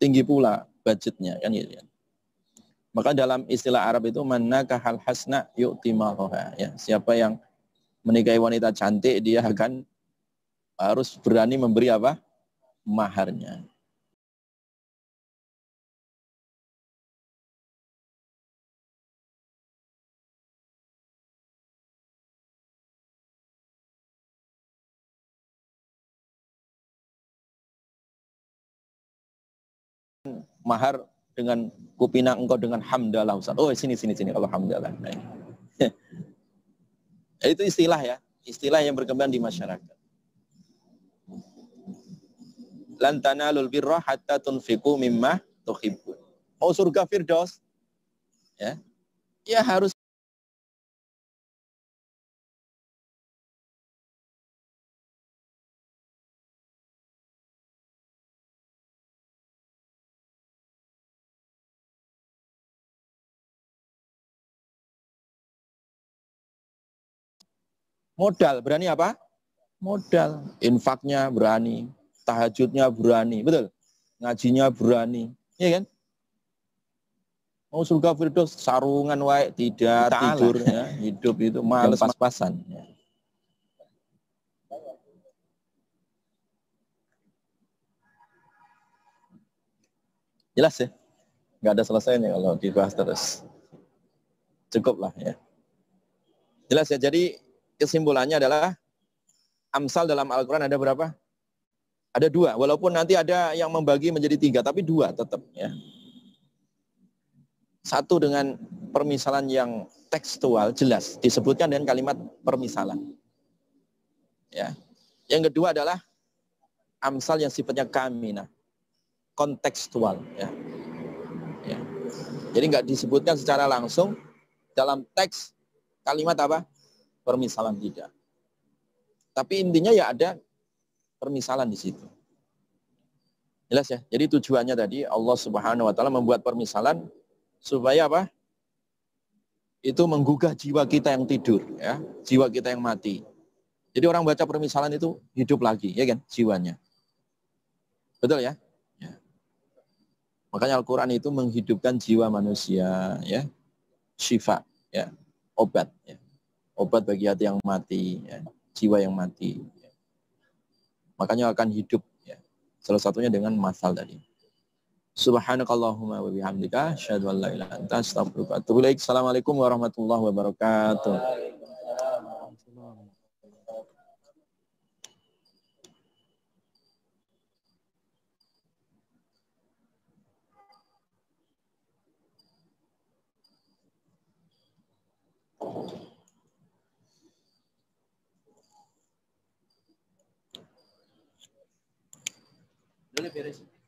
tinggi pula budgetnya kan gitu ya. Maka dalam istilah Arab itu man kahal hasna yu'ti mahroha ya. Siapa yang menikahi wanita cantik, dia akan harus berani memberi apa? Maharnya. Mahar dengan kupinang engkau dengan hamdalah Ustaz. Oh sini kalau hamdalah. Nah, itu istilah ya, istilah yang berkembang di masyarakat. Lan tanalul birra hatta tunfiqu mimma tuhibbun. Mau surga Firdaus? Ya. Ya harus modal, berani apa? Modal. Infaknya berani, tahajudnya berani, betul? Ngajinya berani, iya kan? Mau surga Firdaus, sarungan wae, tidak tidur ya, hidup itu males pas-pasan. Ya. Jelas ya? Nggak ada selesainya kalau dibahas terus. Cukup lah ya. Jelas ya, jadi kesimpulannya adalah Amsal dalam Al-Quran ada berapa? Ada 2, walaupun nanti ada yang membagi menjadi 3, tapi 2 tetap ya. 1 dengan permisalan yang tekstual, jelas, disebutkan dengan kalimat permisalan. Ya. Yang kedua adalah Amsal yang sifatnya kaminah, kontekstual. Ya. Ya. Jadi nggak disebutkan secara langsung dalam teks kalimat apa? Permisalan tidak. Tapi intinya ya ada permisalan di situ. Jelas ya. Jadi tujuannya tadi Allah Subhanahu wa taala membuat permisalan supaya apa? Itu menggugah jiwa kita yang tidur ya, jiwa kita yang mati. Jadi orang baca permisalan itu hidup lagi, ya kan, jiwanya. Betul ya? Ya. Makanya Al-Quran itu menghidupkan jiwa manusia, ya, syifa, ya, obat, ya. Obat bagi hati yang mati, ya, jiwa yang mati. Ya. Makanya akan hidup, ya. Salah satunya dengan masal tadi. Subhanakallahumma wa bihamdika asyhadu an la ilaha illa anta astaghfiruka wa atubu ilaik. Assalamualaikum warahmatullahi wabarakatuh. Boleh beres.